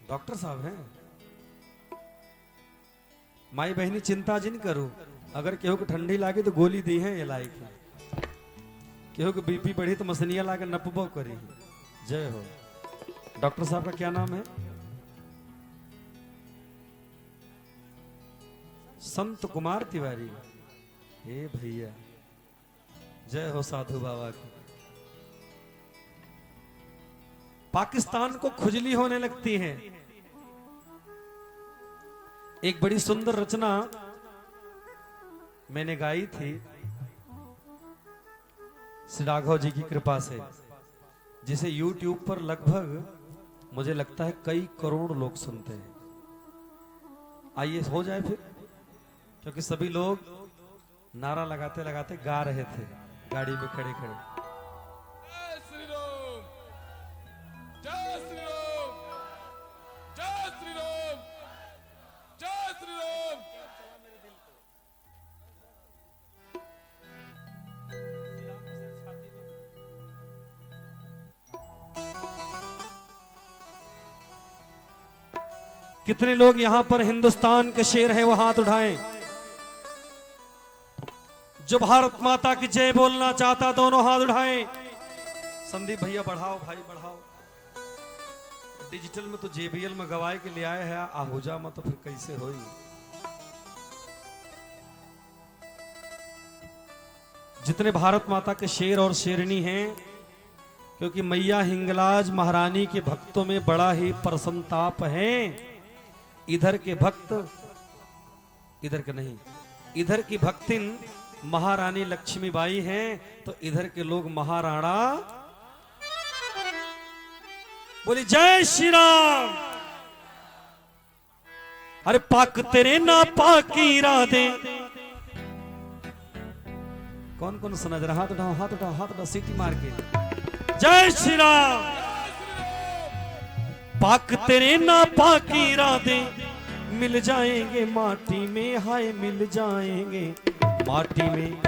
Speaker 1: डॉक्टर साहब हैं। माई बहनी चिंता जिन करो, अगर केहू को ठंडी लागे तो गोली दी है, ये लाइक है। केहू को बीपी बढ़ी तो मसनिया लाके नपबो करी। जय हो। डॉक्टर साहब का क्या नाम है? संत कुमार तिवारी। हे भैया, जय हो साधु बाबा की। पाकिस्तान को खुजली होने लगती है। एक बड़ी सुंदर रचना मैंने गाई थी श्री राघव जी की कृपा से, जिसे YouTube पर लगभग मुझे लगता है कई करोड़ लोग सुनते हैं। आइए हो जाए फिर, क्योंकि सभी लोग नारा लगाते लगाते गा रहे थे गाड़ी में खड़े खड़े।
Speaker 3: जय श्री राम। जय श्री राम। जय श्री राम। जय श्री राम।
Speaker 1: कितने लोग यहां पर हिंदुस्तान के शेर हैं? वो हाथ उठाएं। जो भारत माता की जय बोलना चाहता, दोनों हाथ उठाएं। संदीप भैया बढ़ाओ, भाई बढ़ाओ। डिजिटल में तो JBL में गवाए के ले आए हैं, आहूजा में तो फिर कैसे होई। जितने भारत माता के शेर और शेरनी हैं, क्योंकि मैया हिंगलाज महारानी के भक्तों में बड़ा ही प्रसन्नताप है। इधर के भक्त, इधर के नहीं, इधर की भक्तिन महारानी लक्ष्मीबाई हैं, तो इधर के लोग महाराणा। बोली जय श्री राम। अरे पाक तेरे ना पाकी राधे। कौन कौन सुना जरा, हाथ उठाओ, हाथ उठाओ, हाथ उठाओ, सीटी मार के। जय श्री राम। पाक तेरे ना पाकी राधे, मिल जाएंगे माटी में, हाय मिल जाएंगे माटी में।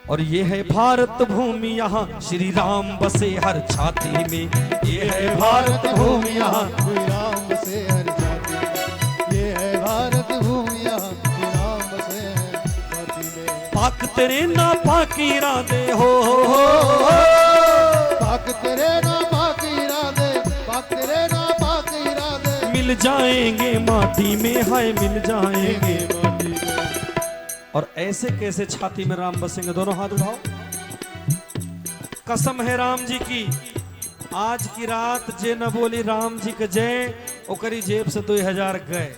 Speaker 1: और ये है भारत भूमि, यहाँ श्री राम बसे हर छाती में। ये है भारत भूमि, यहाँ
Speaker 2: श्री राम बसे हर छाती में। ये है भारत भूमि, यहाँ श्री राम बसे हर छाती में।
Speaker 1: पाक तेरे ना पाकी राधे हो,
Speaker 2: पाक तेरे ना पाकी राधे, पाक तेरे ना पाकी राधे,
Speaker 1: मिल जाएंगे माटी में, हाय मिल जाएंगे।
Speaker 2: माटी में।
Speaker 1: और ऐसे कैसे छाती में राम बसेंगे, दोनों हाथ उठाओ। कसम है राम जी की, आज की रात जे न बोली राम जी के जय, ओकरी जेब से 2000 गए।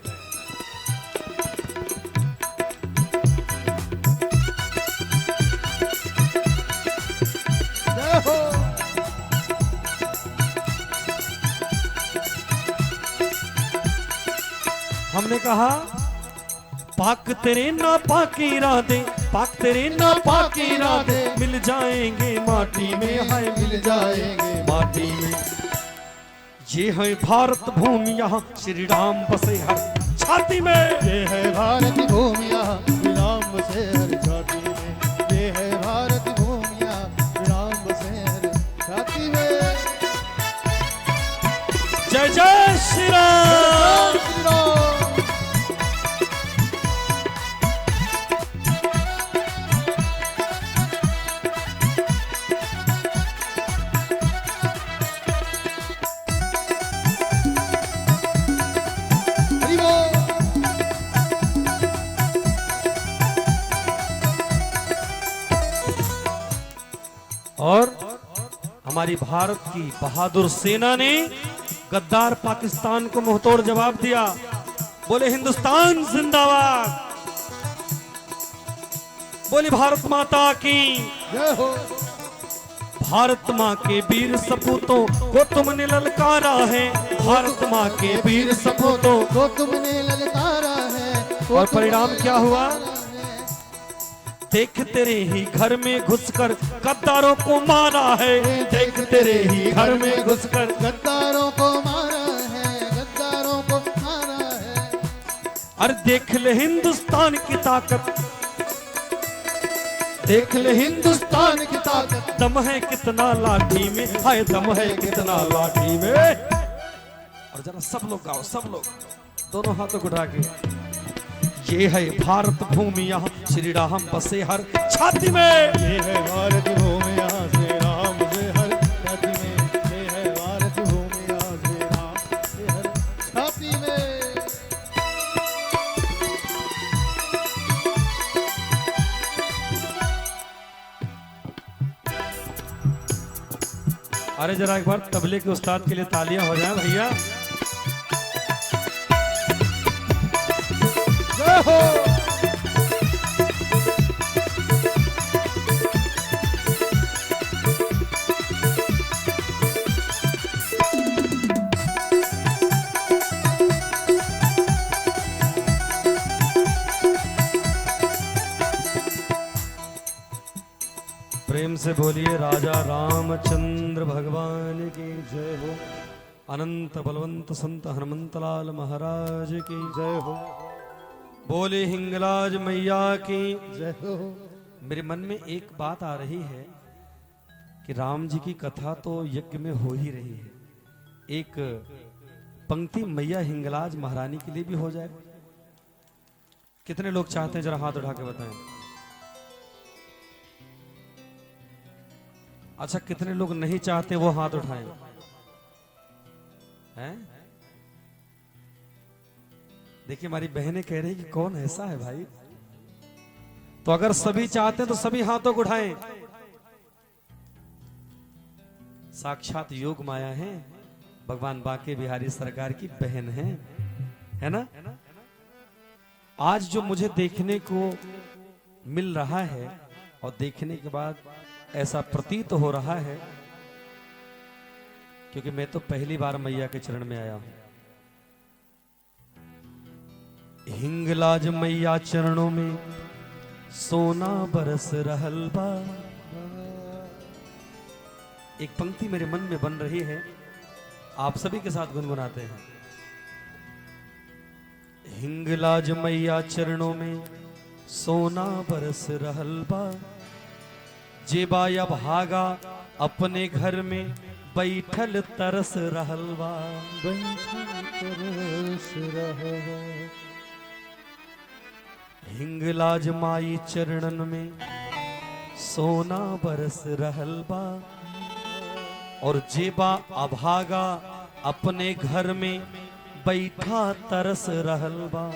Speaker 2: जय हो।
Speaker 1: हमने कहा पाक तेरे ना पाकी राधे, पाक तेरे ना पाकी राधे, मिल जाएंगे माटी में, हाय मिल जाएंगे माटी में। ये है भारत भूमि, यहाँ श्री राम बसे हर छाती में।
Speaker 2: ये है भारत भूमि, यहाँ श्री राम बसे हर छाती में। ये है भारत भूमि, यहाँ श्री राम बसे हर छाती में।
Speaker 1: जय जय श्री राम।
Speaker 2: श्री राम। हरि बोल।
Speaker 1: और हमारी भारत की बहादुर सेना ने गद्दार पाकिस्तान को मुंहतोड़ जवाब दिया। बोले हिंदुस्तान जिंदाबाद, बोली भारत माता की।
Speaker 2: जय हो।
Speaker 1: भारत माँ के वीर सपूतों को तुमने ललकारा है, भारत माँ के वीर सपूतों।
Speaker 2: तो तुमने ललकारा है, तो
Speaker 1: और परिणाम
Speaker 2: तुमने
Speaker 1: क्या हुआ?
Speaker 2: ललकारा है।
Speaker 1: देख तेरे ही घर में घुसकर गद्दारों को मारा है, देख तेरे ही घर में घुसकर।
Speaker 2: गद्दारों को मारा है, गद्दारों को मारा है।
Speaker 1: अरे देख ले हिंदुस्तान की ताकत, देख ले हिंदुस्तान की ताकत, दम है कितना लाठी में, हाय दम है कितना लाठी में। और जरा सब लोग गाओ, सब लोग दोनों हाथों को उठा के। ये है भारत भूमि, यहाँ श्री राम बसे हर छाती में।
Speaker 2: ये है भारत भूमि, यहाँ श्री राम बसे हर छाती में। ये है भारत भूमि, यहाँ श्री राम बसे हर छाती में।
Speaker 1: अरे जरा एक बार तबले के उस्ताद के लिए तालियां हो जाएं भैया।
Speaker 2: जय हो।
Speaker 1: प्रेम से बोलिए राजा रामचंद्र भगवान की जय हो। अनंत बलवंत संत हनुमंतलाल महाराज की
Speaker 2: जय हो।
Speaker 1: बोले हिंगलाज मैया की
Speaker 2: जय हो।
Speaker 1: मेरे मन में एक बात आ रही है कि राम जी की कथा तो यज्ञ में हो ही रही है, एक पंक्ति मैया हिंगलाज महारानी के लिए भी हो जाए। कितने लोग चाहते हैं, जरा हाथ उठा के बताएं। अच्छा, कितने लोग नहीं चाहते वो हाथ उठाएं। हैं? देखिए हमारी बहनें कह रही कि कौन ऐसा है भाई। तो अगर सभी चाहते हैं तो सभी हाथों को उठाएं। साक्षात योग माया है, भगवान बांके बिहारी सरकार की बहन है ना। आज जो मुझे देखने को मिल रहा है और देखने के बाद ऐसा प्रतीत हो रहा है, क्योंकि मैं तो पहली बार मैया के चरण में आया हूं। हिंगलाज मैया चरणों में सोना बरस रहल बा। एक पंक्ति मेरे मन में बन रही है, आप सभी के साथ गुनगुनाते हैं। हिंगलाज मैया चरणों में सोना बरस रहल बा, जेबा या भागा अपने घर में बैठल तरस रहल बा। हिंगलाज माई चरणन में सोना बरस रहल बा, और जेबा अभागा अपने घर में बैठा तरस रहल बा।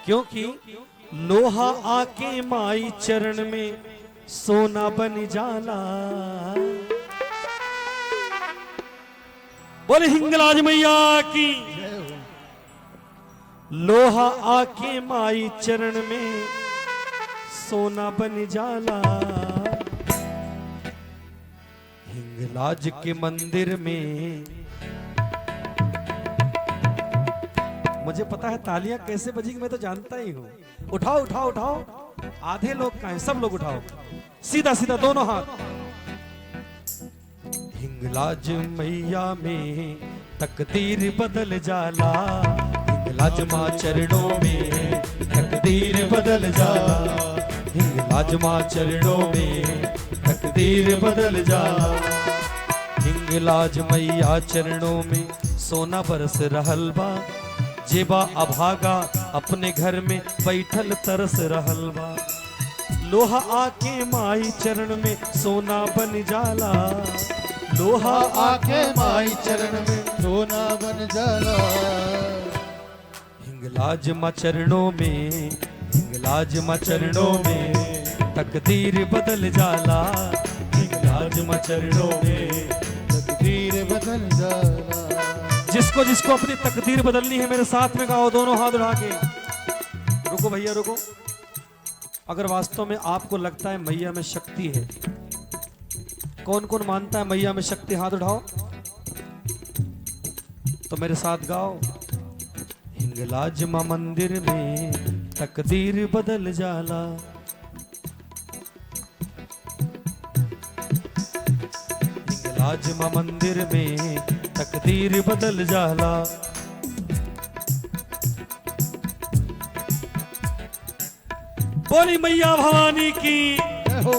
Speaker 1: क्योंकि लोहा आके माई चरण में सोना बन जाला। बोले हिंगलाज मैया की। लोहा आके माई चरण में सोना बन जाला। हिंगलाज के मंदिर में, मुझे पता है तालियां कैसे बजेंगी, मैं तो जानता ही हूं। उठाओ उठाओ उठाओ, आधे लोग कहां हैं, सब लोग उठाओ, सीधा सीधा दोनों हाथ। हिंगलाज मैया में तकदीर बदल जाला, हिंगलाज मां चरणों में तकदीर बदल जाला। हिंगलाज मां चरणों में तकदीर बदल जाला। हिंगलाज मैया चरणों में सोना बरस रहल बा, जेबा अभागा अपने घर में बैठल तरस रहल बा। लोहा आके माई चरण में सोना बन जाला। लोहा आके माई चरण में
Speaker 2: सोना बन जाला।
Speaker 1: हिंगलाज मां चरणों में, हिंगलाज मां चरणों में तकदीर बदल जाला। हिंगलाज मां चरणों में
Speaker 2: तकदीर बदल जाला।
Speaker 1: जिसको जिसको अपनी तकदीर बदलनी है मेरे साथ में गाओ, दोनों हाथ उठा के। रुको भैया रुको। अगर वास्तव में आपको लगता है मैया में शक्ति है, कौन कौन मानता है मैया में शक्ति, हाथ उठाओ तो मेरे साथ गाओ। हिंगलाज मां मंदिर में तकदीर बदल जाला। हिंगलाज मां मंदिर में तकदीर बदल जाला। बोली मैया भवानी की।
Speaker 2: जय हो।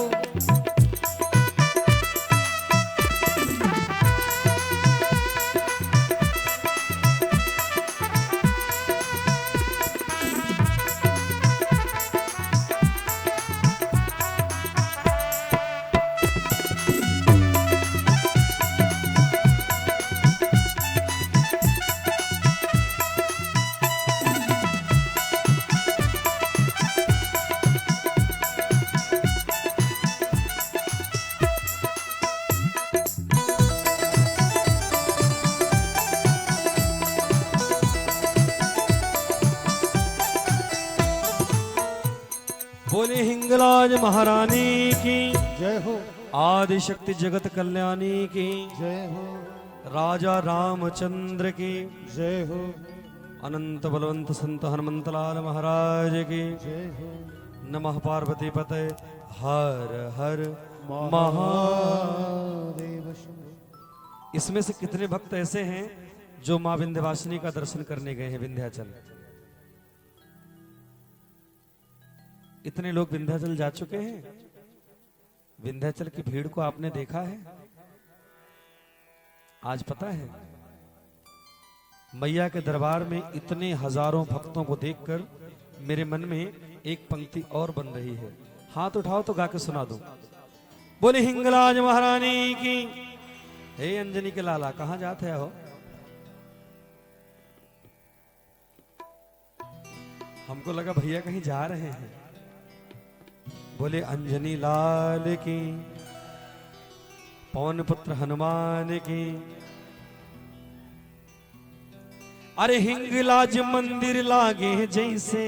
Speaker 1: बोले हिंगलाज महारानी की।
Speaker 2: जय हो।
Speaker 1: आदि शक्ति जगत कल्याणी की।
Speaker 2: जय हो।
Speaker 1: राजा रामचंद्र की।
Speaker 2: जय हो।
Speaker 1: अनंत बलवंत संत हनुमंतलाल महाराज की।
Speaker 2: जय हो।
Speaker 1: नमः पार्वती पते हर हर महादेव।
Speaker 2: महादेव शंभो।
Speaker 1: इसमें से कितने भक्त ऐसे हैं जो मां विंध्यवासिनी का दर्शन करने गए हैं विंध्याचल? इतने लोग विंध्याचल जा चुके हैं? विंध्याचल की भीड़ को आपने देखा है? आज पता है मैया के दरबार में इतने हजारों भक्तों को देखकर मेरे मन में एक पंक्ति और बन रही है। हाथ उठाओ तो गा के सुना दो। बोले हिंगलाज महारानी की। हे अंजनी के लाला, कहाँ जाते हो? हमको लगा भैया कहीं जा रहे हैं। बोले अंजनी लाल की, पवन पुत्र हनुमान की। अरे हिंगलाज मंदिर लागे जैसे,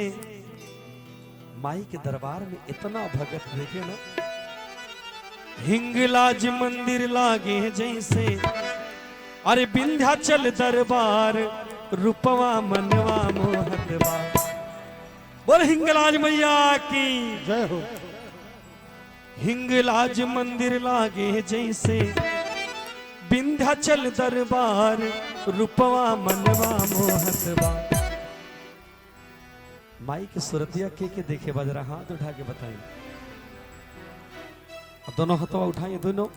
Speaker 1: माई के दरबार में इतना भगत देखे ना, हिंगलाज मंदिर लागे जैसे, अरे विंध्याचल दरबार, रूपवा मनवा मोहतवा। बोल हिंगलाज मैया की
Speaker 2: जय हो।
Speaker 1: हिंगलाज मंदिर लागे जैसे, विंध्याचल दरबार, रूपवा मनवा मोहतवा। माई की सुरतिया के देखे बजरा, हाथ उठा के बताएं। अब दोनों हाथों उठाइए दोनों,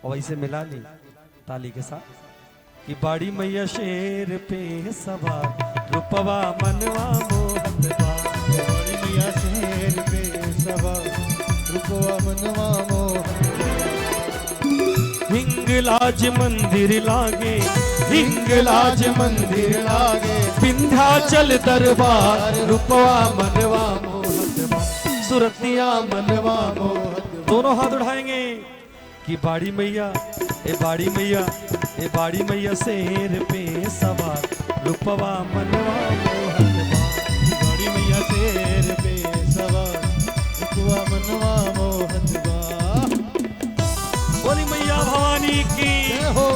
Speaker 1: और ऐसे मिला ली ताली के साथ कि बाड़ी मैया शेर पे सवार, रूपवा मनवा मोहतवा।
Speaker 2: बड़ी मिया शेर पे सवार, रूपवा मनवा मोहतवा।
Speaker 1: हिंगलाज मंदिर लागे, हिंगलाज मंदिर लागे, विंध्याचल दरबार, रूपवा मनवा मोहतवा। सुरतिया मनवा मोहतवा। दोनों हाथ उठाएंगे कि बाड़ी मैया, ए बाड़ी मैया, ए बाड़ी मैया शेर पे सवार, रूपवा मनवा मोहतवा।
Speaker 2: बड़ी मैया शेर पे सवार, रूपवा मनवा मोहतवा।
Speaker 1: बोली मैया भवानी की
Speaker 2: जय हो।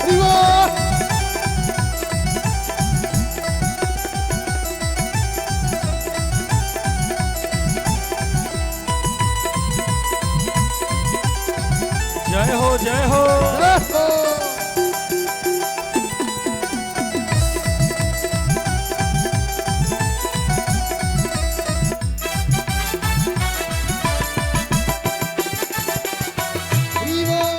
Speaker 2: अरे वाह!
Speaker 1: जय हो, जय हो।
Speaker 2: जय हो। अरे वाह!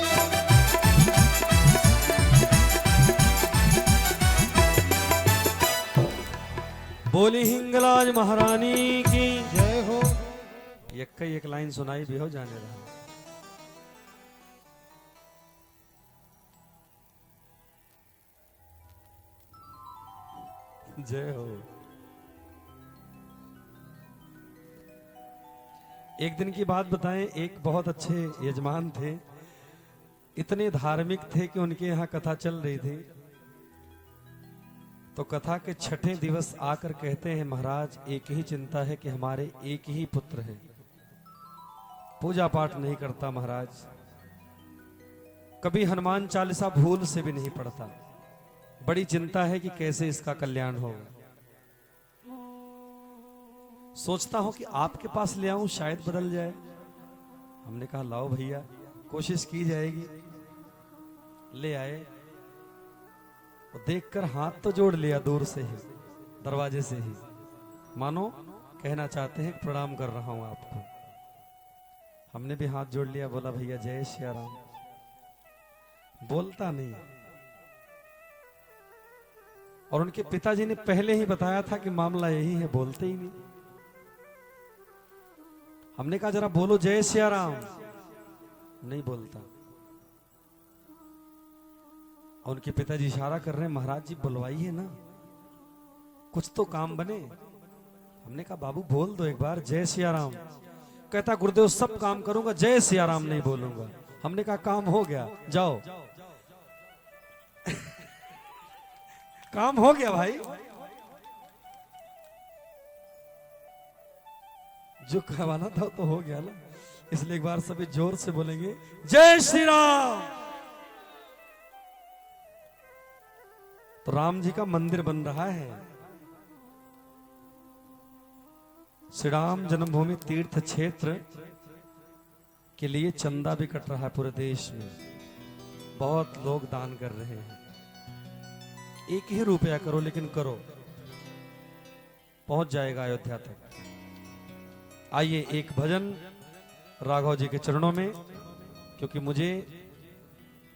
Speaker 1: बोली हिंगलाज महारानी की
Speaker 2: जय हो।
Speaker 1: एक लाइन सुनाई भी हो जाने रहा। जय हो। एक दिन की बात बताएं, एक बहुत अच्छे यजमान थे, इतने धार्मिक थे कि उनके यहाँ कथा चल रही थी। तो कथा के छठे दिवस आकर कहते हैं, महाराज एक ही चिंता है कि हमारे एक ही पुत्र है, पूजा पाठ नहीं करता महाराज, कभी हनुमान चालीसा भूल से भी नहीं पढ़ता, बड़ी चिंता है कि कैसे इसका कल्याण होगा। सोचता हूं कि आपके पास ले आऊं, शायद बदल जाए। हमने कहा लाओ भैया, कोशिश की जाएगी। ले आए, और देखकर हाथ तो जोड़ लिया दूर से ही, दरवाजे से ही, मानो कहना चाहते हैं प्रणाम कर रहा हूं आपको। हमने भी हाथ जोड़ लिया, बोला भैया जय श्री राम। बोलता नहीं, और उनके पिताजी ने पहले ही बताया था कि मामला यही है, बोलते ही नहीं। हमने कहा जरा बोलो जय श्री राम, नहीं बोलता। और उनके पिताजी इशारा कर रहे हैं, महाराज जी बुलवाइए ना, कुछ तो काम बने। हमने कहा बाबू बोल दो एक बार जय श्री राम। कहता गुरुदेव सब काम करूंगा, जय श्री राम नहीं बोलूंगा। हमने कहा काम हो गया, जाओ। काम हो गया भाई, जो करवाना था तो हो गया ना। इसलिए एक बार सभी जोर से बोलेंगे जय श्री राम। तो राम जी का मंदिर बन रहा है। श्री राम जन्मभूमि तीर्थ क्षेत्र के लिए चंदा भी कट रहा है पूरे देश में, बहुत लोग दान कर रहे हैं। एक ही रुपया करो, लेकिन करो, पहुंच जाएगा अयोध्या तक। आइए एक भजन राघव जी के चरणों में, क्योंकि मुझे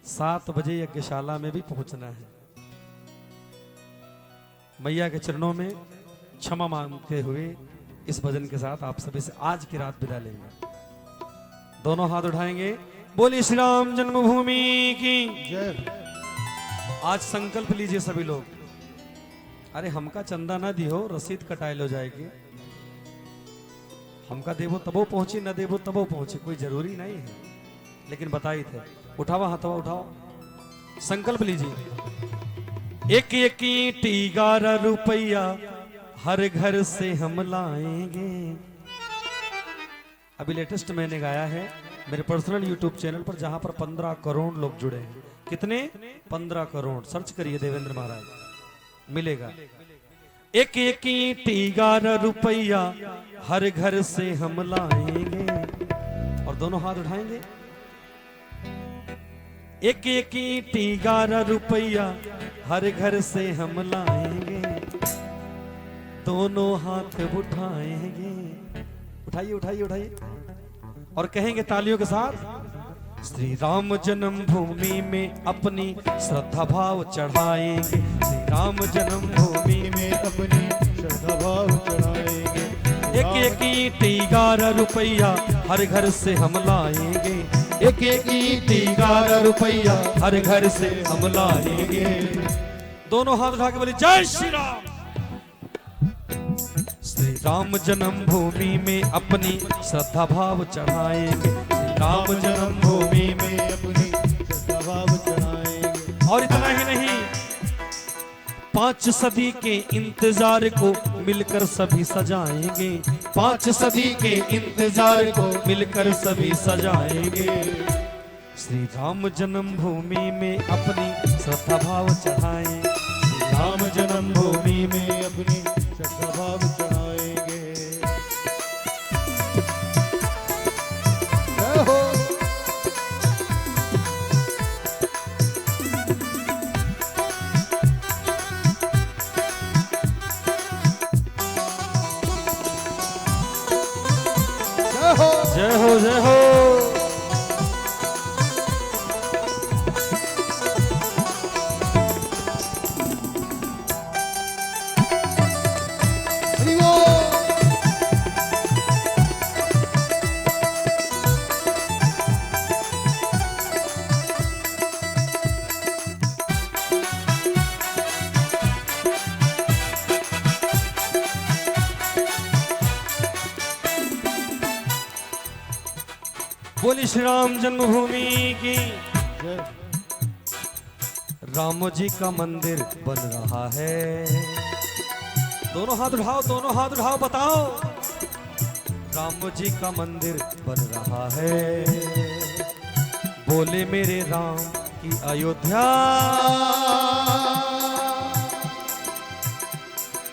Speaker 1: 7 बजे यज्ञशाला में भी पहुंचना है। मैया के चरणों में क्षमा मांगते हुए इस भजन के साथ आप सभी से आज की रात विदा लेंगे। दोनों हाथ उठाएंगे। बोलिए श्री राम जन्मभूमि की।
Speaker 2: जय।
Speaker 1: आज संकल्प लीजिए सभी लोग। अरे हमका चंदा ना दियो, रसीद कटाए लो जाएगी। हमका देवो तबो पहुंची, न देवो तबो पहुंची, कोई जरूरी नहीं है, लेकिन बताई थे। उठावा हाथवा उठाओ, संकल्प लीजिए। एक एक ईंट 11 रुपया हर घर से हम लाएंगे। अभी लेटेस्ट मैंने गाया है मेरे पर्सनल यूट्यूब चैनल पर, जहां पर 15 करोड़ लोग जुड़े हैं। कितने? 15 करोड़। सर्च करिए देवेंद्र महाराज, मिलेगा। एक एक ईंट 11 रुपया हर घर से हम लाएंगे। और दोनों हाथ उठाएंगे। एक एक ईंट 11 रुपया हर घर से हम लाएंगे। दोनों हाथ उठाएंगे। उठाइए उठाइए उठाइए और कहेंगे तालियों के साथ। श्री राम जन्मभूमि में अपनी श्रद्धा भाव चढ़ाएंगे। श्री राम जन्मभूमि
Speaker 2: में अपनी श्रद्धा भाव चढ़ाएंगे।
Speaker 1: एक एक ईंट 11 रुपया हर घर से हम लाएंगे। एक एक ईंट 11 रुपया हर घर से हम लाएंगे। दोनों हाथ उठा के बोले जय श्री राम। श्री राम जन्मभूमि में अपनी श्रद्धा भाव चढ़ाएंगे। श्री राम जन्मभूमि में
Speaker 2: अपनी श्रद्धा भाव चढ़ाएंगे।
Speaker 1: और इतना ही नहीं, 5 सदी के इंतजार को मिलकर सभी सजाएंगे। 5 सदी के इंतजार को मिलकर सभी सजाएंगे। श्री राम जन्मभूमि में अपनी श्रद्धा भाव चढ़ाएं। श्री राम जन्मभूमि में अपनी
Speaker 2: श्रद्धा भाव चढ़ाएंगे। जय हो।
Speaker 1: जय हो जय हो।
Speaker 2: हरि बोल।
Speaker 1: बोली श्री राम जन्मभूमि की।
Speaker 2: जय।
Speaker 1: राम जी का मंदिर बन रहा है। दोनों हाथ उठाओ, दोनों हाथ उठाओ, बताओ। राम जी का मंदिर बन रहा है। बोले मेरे राम की अयोध्या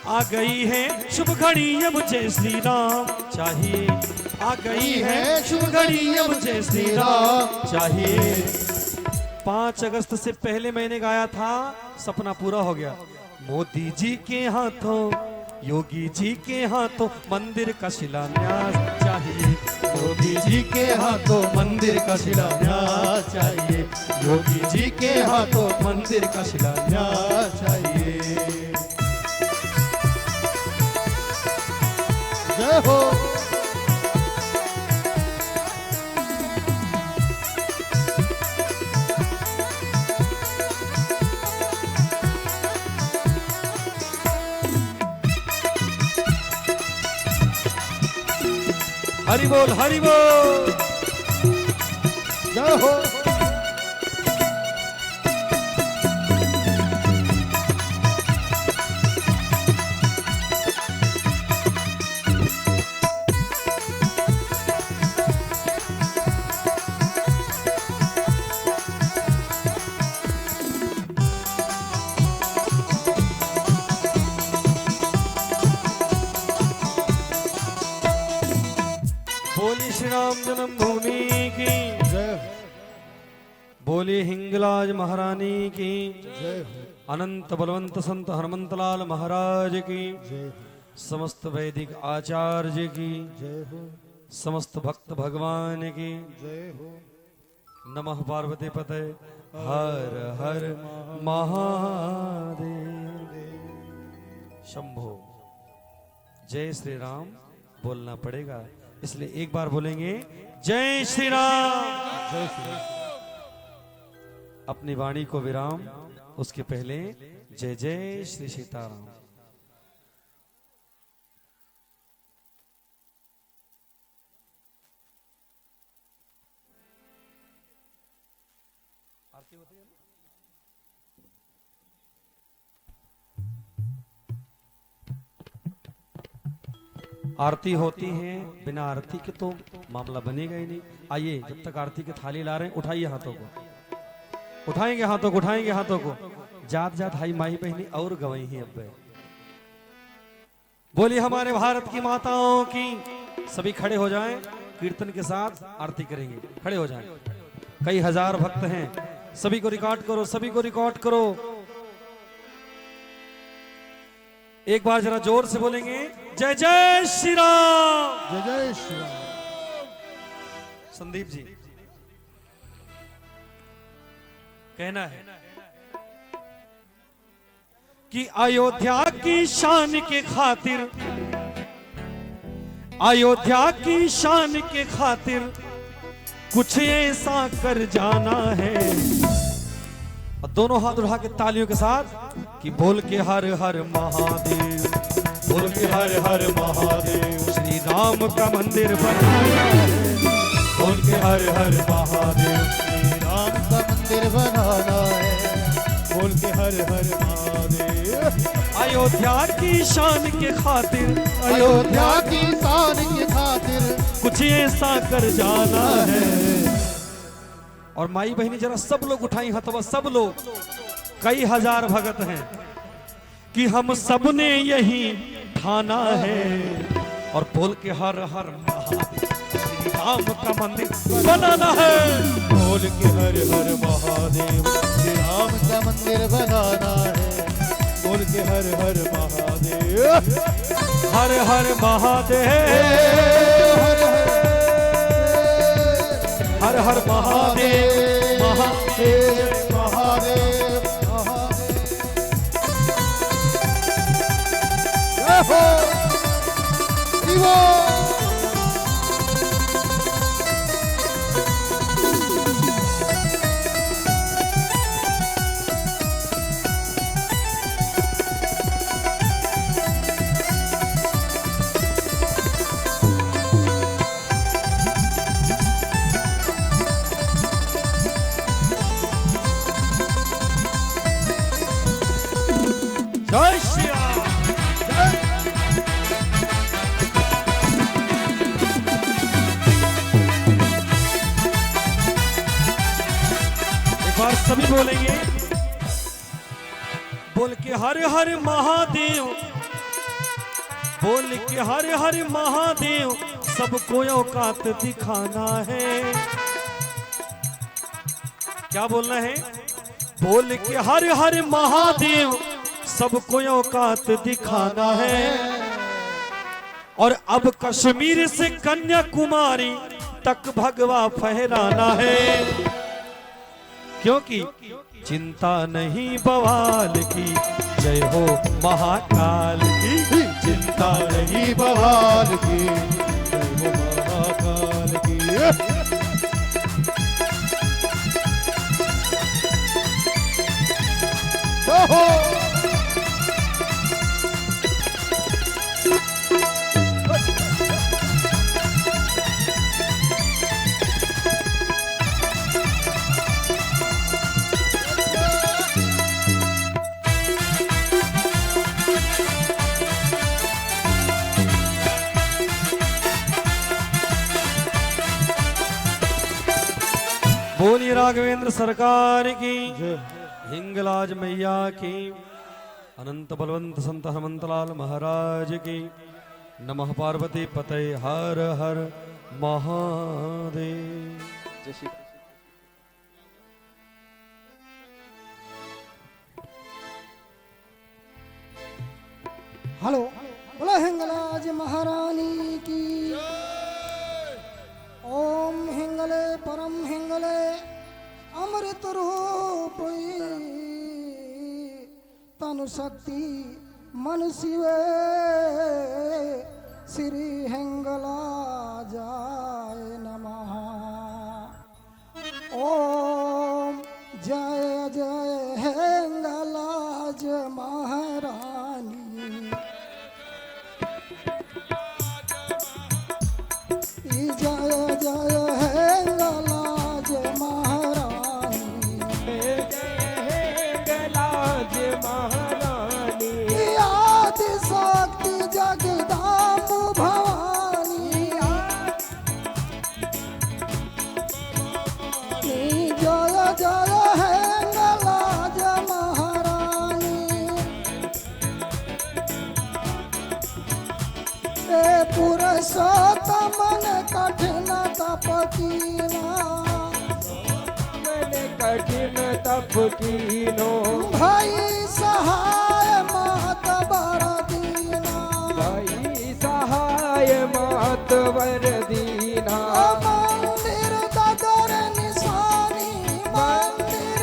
Speaker 1: आ गई है शुभ घड़ी, अब मुझे श्री राम चाहिए। आ गई है शुभ घड़ी, अब मुझे श्री राम चाहिए। 5 अगस्त से पहले मैंने गाया था, सपना पूरा हो गया। मोदी जी के हाथों, योगी जी के हाथों मंदिर का शिलान्यास चाहिए। मोदी जी के हाथों मंदिर का शिलान्यास चाहिए। योगी जी के हाथों मंदिर का शिलान्यास चाहिए।
Speaker 2: जय हो।
Speaker 1: हरि बोल हरि बोल।
Speaker 2: जय हो।
Speaker 1: बोली श्री राम जन्मभूमि की।
Speaker 2: जय हो।
Speaker 1: बोली हिंगलाज महारानी की।
Speaker 2: जय हो।
Speaker 1: अनंत बलवंत संत हनुमंतलाल महाराज की।
Speaker 2: जय हो।
Speaker 1: समस्त वैदिक आचार्य की।
Speaker 2: जय हो।
Speaker 1: समस्त भक्त भगवान की।
Speaker 2: जय हो।
Speaker 1: नमः पार्वती पते हर हर महादेव। शंभो। जय श्री राम बोलना पड़ेगा, इसलिए एक बार बोलेंगे जय श्री राम।
Speaker 2: जय श्री राम।
Speaker 1: अपनी वाणी को विराम, उसके पहले जय जय श्री सीताराम। आरती होती है ना? आरती होती है, बिना आरती के तो मामला बनेगा ही नहीं। आइए, जब तक आरती की थाली ला रहे हैं, उठाइए हाथों को, उठाएंगे हाथों को, उठाएंगे हाथों को। जात जात हाई माही बहनी और गवई ही अब बोली हमारे भारत की माताओं की। सभी खड़े हो जाएं, कीर्तन के साथ आरती करेंगे। खड़े हो जाएं। कई हजार भक्त हैं, सभी को रिकॉर्ड करो, सभी को रिकॉर्ड करो। एक बार जरा जोर से बोलेंगे, जय जय श्री राम।
Speaker 2: जय जय श्री राम।
Speaker 1: संदीप जी, कहना है कि अयोध्या की शान के खातिर, अयोध्या की शान के खातिर कुछ ऐसा कर जाना है। और दोनों हाथ उठा के तालियों के साथ कि बोल के हर हर महादेव, बोल के हर हर महादेव। श्री राम का मंदिर बनाना है, बोल के हर हर महादेव।
Speaker 2: श्री राम का मंदिर बनाना है, बोल के हर हर महादेव।
Speaker 1: अयोध्या की शान के खातिर,
Speaker 2: अयोध्या की शान की खातिर
Speaker 1: कुछ ऐसा कर जाना है। और माई बहनी जरा सब लोग उठाई हथवा, सब लोग, कई हजार भगत हैं कि हम सब ने यही ठाना है। और बोल के हर हर महादेव, श्री राम का मंदिर बनाना है।
Speaker 2: बोल के हर हर महादेव, श्री राम का मंदिर बनाना है, बोल के हर हर महादेव।
Speaker 1: हर हर महादेव, हर हर महादेव, महादेव,
Speaker 2: महादेव, महादेव। जय हो शिवो।
Speaker 1: जय श्री राम। एक बार सभी बोलेंगे, बोल के हर हर महादेव, बोल के हर हर महादेव। सबको औकात दिखाना है। क्या बोलना है? बोल के हर हर महादेव, सबको औकात दिखाना है। और अब कश्मीर से कन्याकुमारी तक भगवा फहराना है। क्योंकि चिंता नहीं बवाल की, जय हो महाकाल की।
Speaker 2: चिंता नहीं बवाल की, जय हो महाकाल की। जय हो।
Speaker 1: बोलिए राघवेंद्र सरकार की, हिंगलाज मैया की, अनंत बलवंत संत हनुमंतलाल महाराज की। नमः पार्वती पते, हर हर महादेव।
Speaker 4: हेलो, बोलो हिंगलाज महारानी की। ओम हिंगले परम हिंगले अमृत रूप तनु शक्ति मन शिवे श्री हिंगलाजाय नमः। लाज महारानी जय जय हेंगलाज महारानी
Speaker 5: लाज महारानी
Speaker 4: आदि शक्ति जगदाम्ब भवानी जय जय हेंगलाज महारानी पुरुषोत्तमन कठिन तप कीना
Speaker 5: मैंने कठिन तप कीनो
Speaker 4: भाई सहाय मात बर दीना
Speaker 5: भाई सहाय मात वर दीना
Speaker 4: मंदिर ददर निशानी मंदिर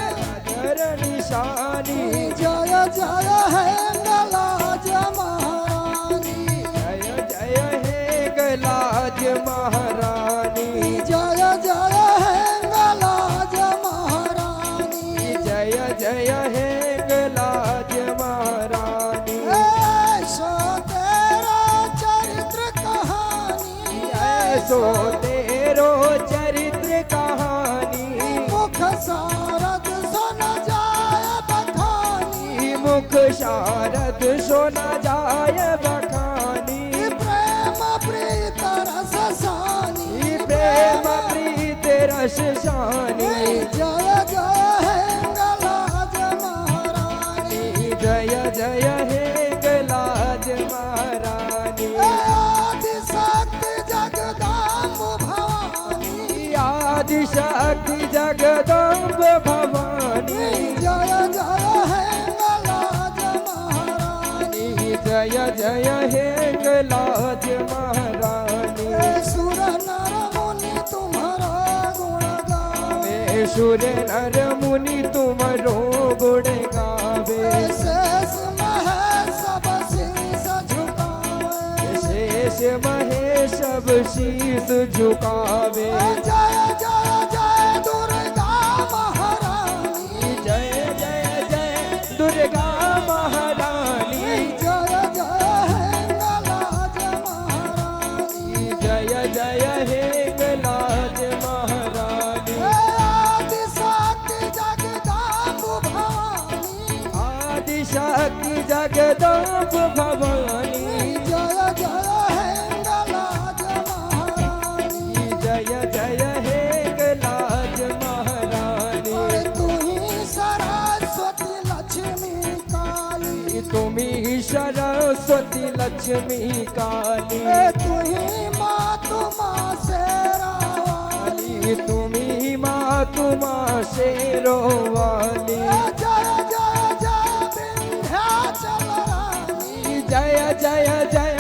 Speaker 5: दर निशानी
Speaker 4: जय जय हेंगलाज महारानी
Speaker 5: जय जय हे गलाज महारानी
Speaker 4: जय जय हेंगलाज महारानी
Speaker 5: जय जय हे गलाज महारानी
Speaker 4: ऐसो तेरा चरित्र कहानी
Speaker 5: ऐसो तेरो चरित्र कहानी
Speaker 4: मुख सारद सुन जाय बखानी
Speaker 5: मुख शारद सोना जाय बखानी
Speaker 4: प्रेम प्रीत रस सानी
Speaker 5: प्रेम प्रीत रस शानी
Speaker 4: जय जय हेंगलाज महारानी
Speaker 5: जय जय हे गलाज महारानी
Speaker 4: आदि शक्ति जगदाम्ब भवानी
Speaker 5: आदि शक्ति जगदम्ब भवानी
Speaker 4: जय जय हेंगलाज महारानी
Speaker 5: जय जय हे गलाज महारानी
Speaker 4: सुर नर मुनि तुम्हारा गुण गावे
Speaker 5: सुर नर मुनि तुमरो गुण गावे
Speaker 4: शेष महेश सब शीस झुकावे
Speaker 5: शेष महेश सब शीस झुकावे
Speaker 4: जय जय जय दुर्गा महारानी
Speaker 5: जय जय जय दुर्गा महारानी
Speaker 4: जय जय हेंगलाज महारानी
Speaker 5: जय जय हे गलाज महारानी
Speaker 4: आदि शक्ति जगदाम्ब भवानी
Speaker 5: आदि शक्ति जगदम्ब भवानी
Speaker 4: जय जय हेंगलाज महारानी
Speaker 5: जय जय हे गलाज महारानी
Speaker 4: और तू ही सरस्वती लक्ष्मी काली
Speaker 5: तुम्ही सरस्वती लक्ष्मी काली
Speaker 4: तू ही मातु माँ शेरा वाली
Speaker 5: तुम्ही मातुमा शेरो वाली
Speaker 4: जय जय जय विंध्याचल रानी
Speaker 5: जय जय जय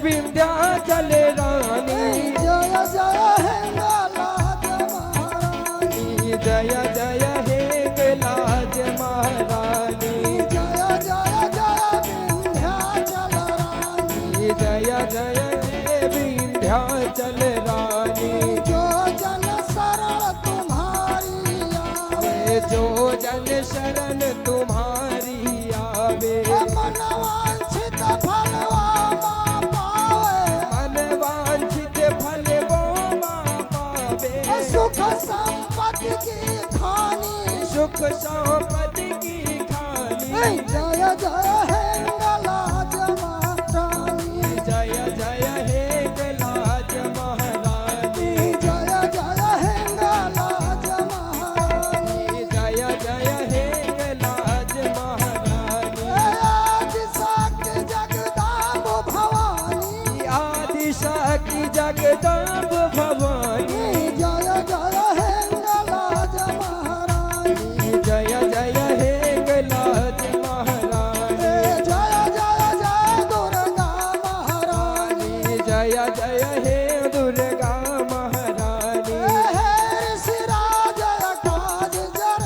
Speaker 5: विंध्याचल रानी
Speaker 4: जय जय हेंगलाज महारानी
Speaker 5: जय जय हे गलाज महारानी
Speaker 4: जय जय जय विंध्याचल रानी
Speaker 5: जय जय हे विंध्याचल रानी
Speaker 4: जो जन शरण तुम्हारी आवे
Speaker 5: जो जन शरण तुम्हारी आवे
Speaker 4: मन वांछित फलवा माँ पावे
Speaker 5: मन वांछित फल वो माँ पावे
Speaker 4: सुख संपत्ति की खानी
Speaker 5: सुख संपत्ति की खानी
Speaker 4: जय जय हेंगलाज महारानी
Speaker 5: जय जय हे गलाज महारानी
Speaker 4: जय जय हेंगलाज महारानी
Speaker 5: जय जय हे गलाज महारानी
Speaker 4: आदि शक्ति जगदाम्ब भवानी
Speaker 5: आदि शक्ति जगदम्ब भवानी
Speaker 4: जय जय हेंगलाज महारानी
Speaker 5: जय जय हे गलाज महारानी
Speaker 4: जय जय जय दुर्गा महारानी
Speaker 5: जय जय हे दुर्गा महारानी
Speaker 4: हे सिराज काज जर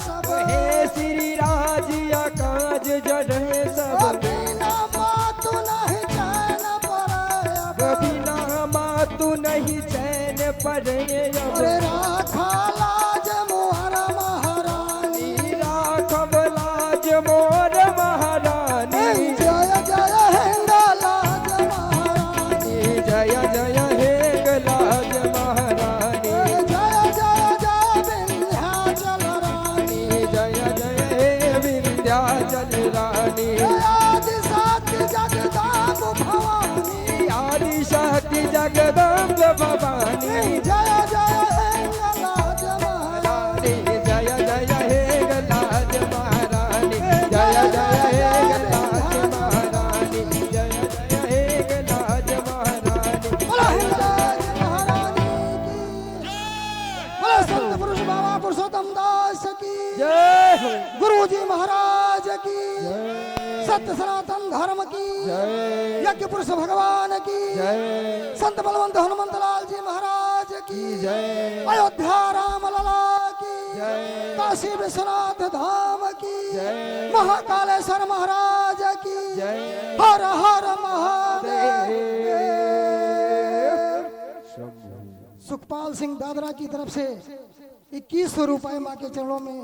Speaker 4: सब
Speaker 5: हे श्री राज काज जड़ सब
Speaker 4: बिना मातु नहीं चैन पर
Speaker 5: बिना मातु नहीं चैन पड़े अब
Speaker 4: राखा लाज मोहर महारानी
Speaker 5: राखब लाज मोर महा चल रानी
Speaker 4: आदि शक्ति जगदम्ब भवानी
Speaker 5: आदि शक्ति जगदम्ब भवानी
Speaker 4: जय जय हिंगलाज महारानी
Speaker 5: जय जय हे गलाज महारानी जय जय हे गलाज महारानी जय जय हे गलाज महारानी
Speaker 4: बोला हिंगलाज महारानी की बोला संत पुरुष बाबा पुरुषोत्तम दास की
Speaker 5: जय हो
Speaker 4: गुरु जी महाराज की सत्य सनातन धर्म की
Speaker 5: जय
Speaker 4: यज्ञ पुरुष भगवान की
Speaker 5: जय
Speaker 4: संत बलवंत हनुमंत लाल जी महाराज की
Speaker 5: जय
Speaker 4: अयोध्या राम लला की
Speaker 5: जय
Speaker 4: काशी विश्वनाथ धाम की
Speaker 5: जय
Speaker 4: महाकालेश्वर महाराज की
Speaker 5: जय
Speaker 4: हर हर महादेव सुखपाल सिंह दादरा की तरफ से 2100 रुपए माँ के चरणों में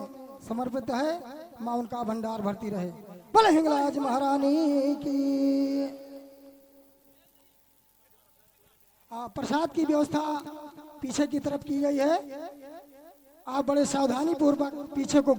Speaker 4: समर्पित है। माँ उनका भंडार भरती रहे। बोले हिंगलाज महारानी की। प्रसाद की व्यवस्था पीछे की तरफ की गई है। आप बड़े सावधानी पूर्वक पीछे को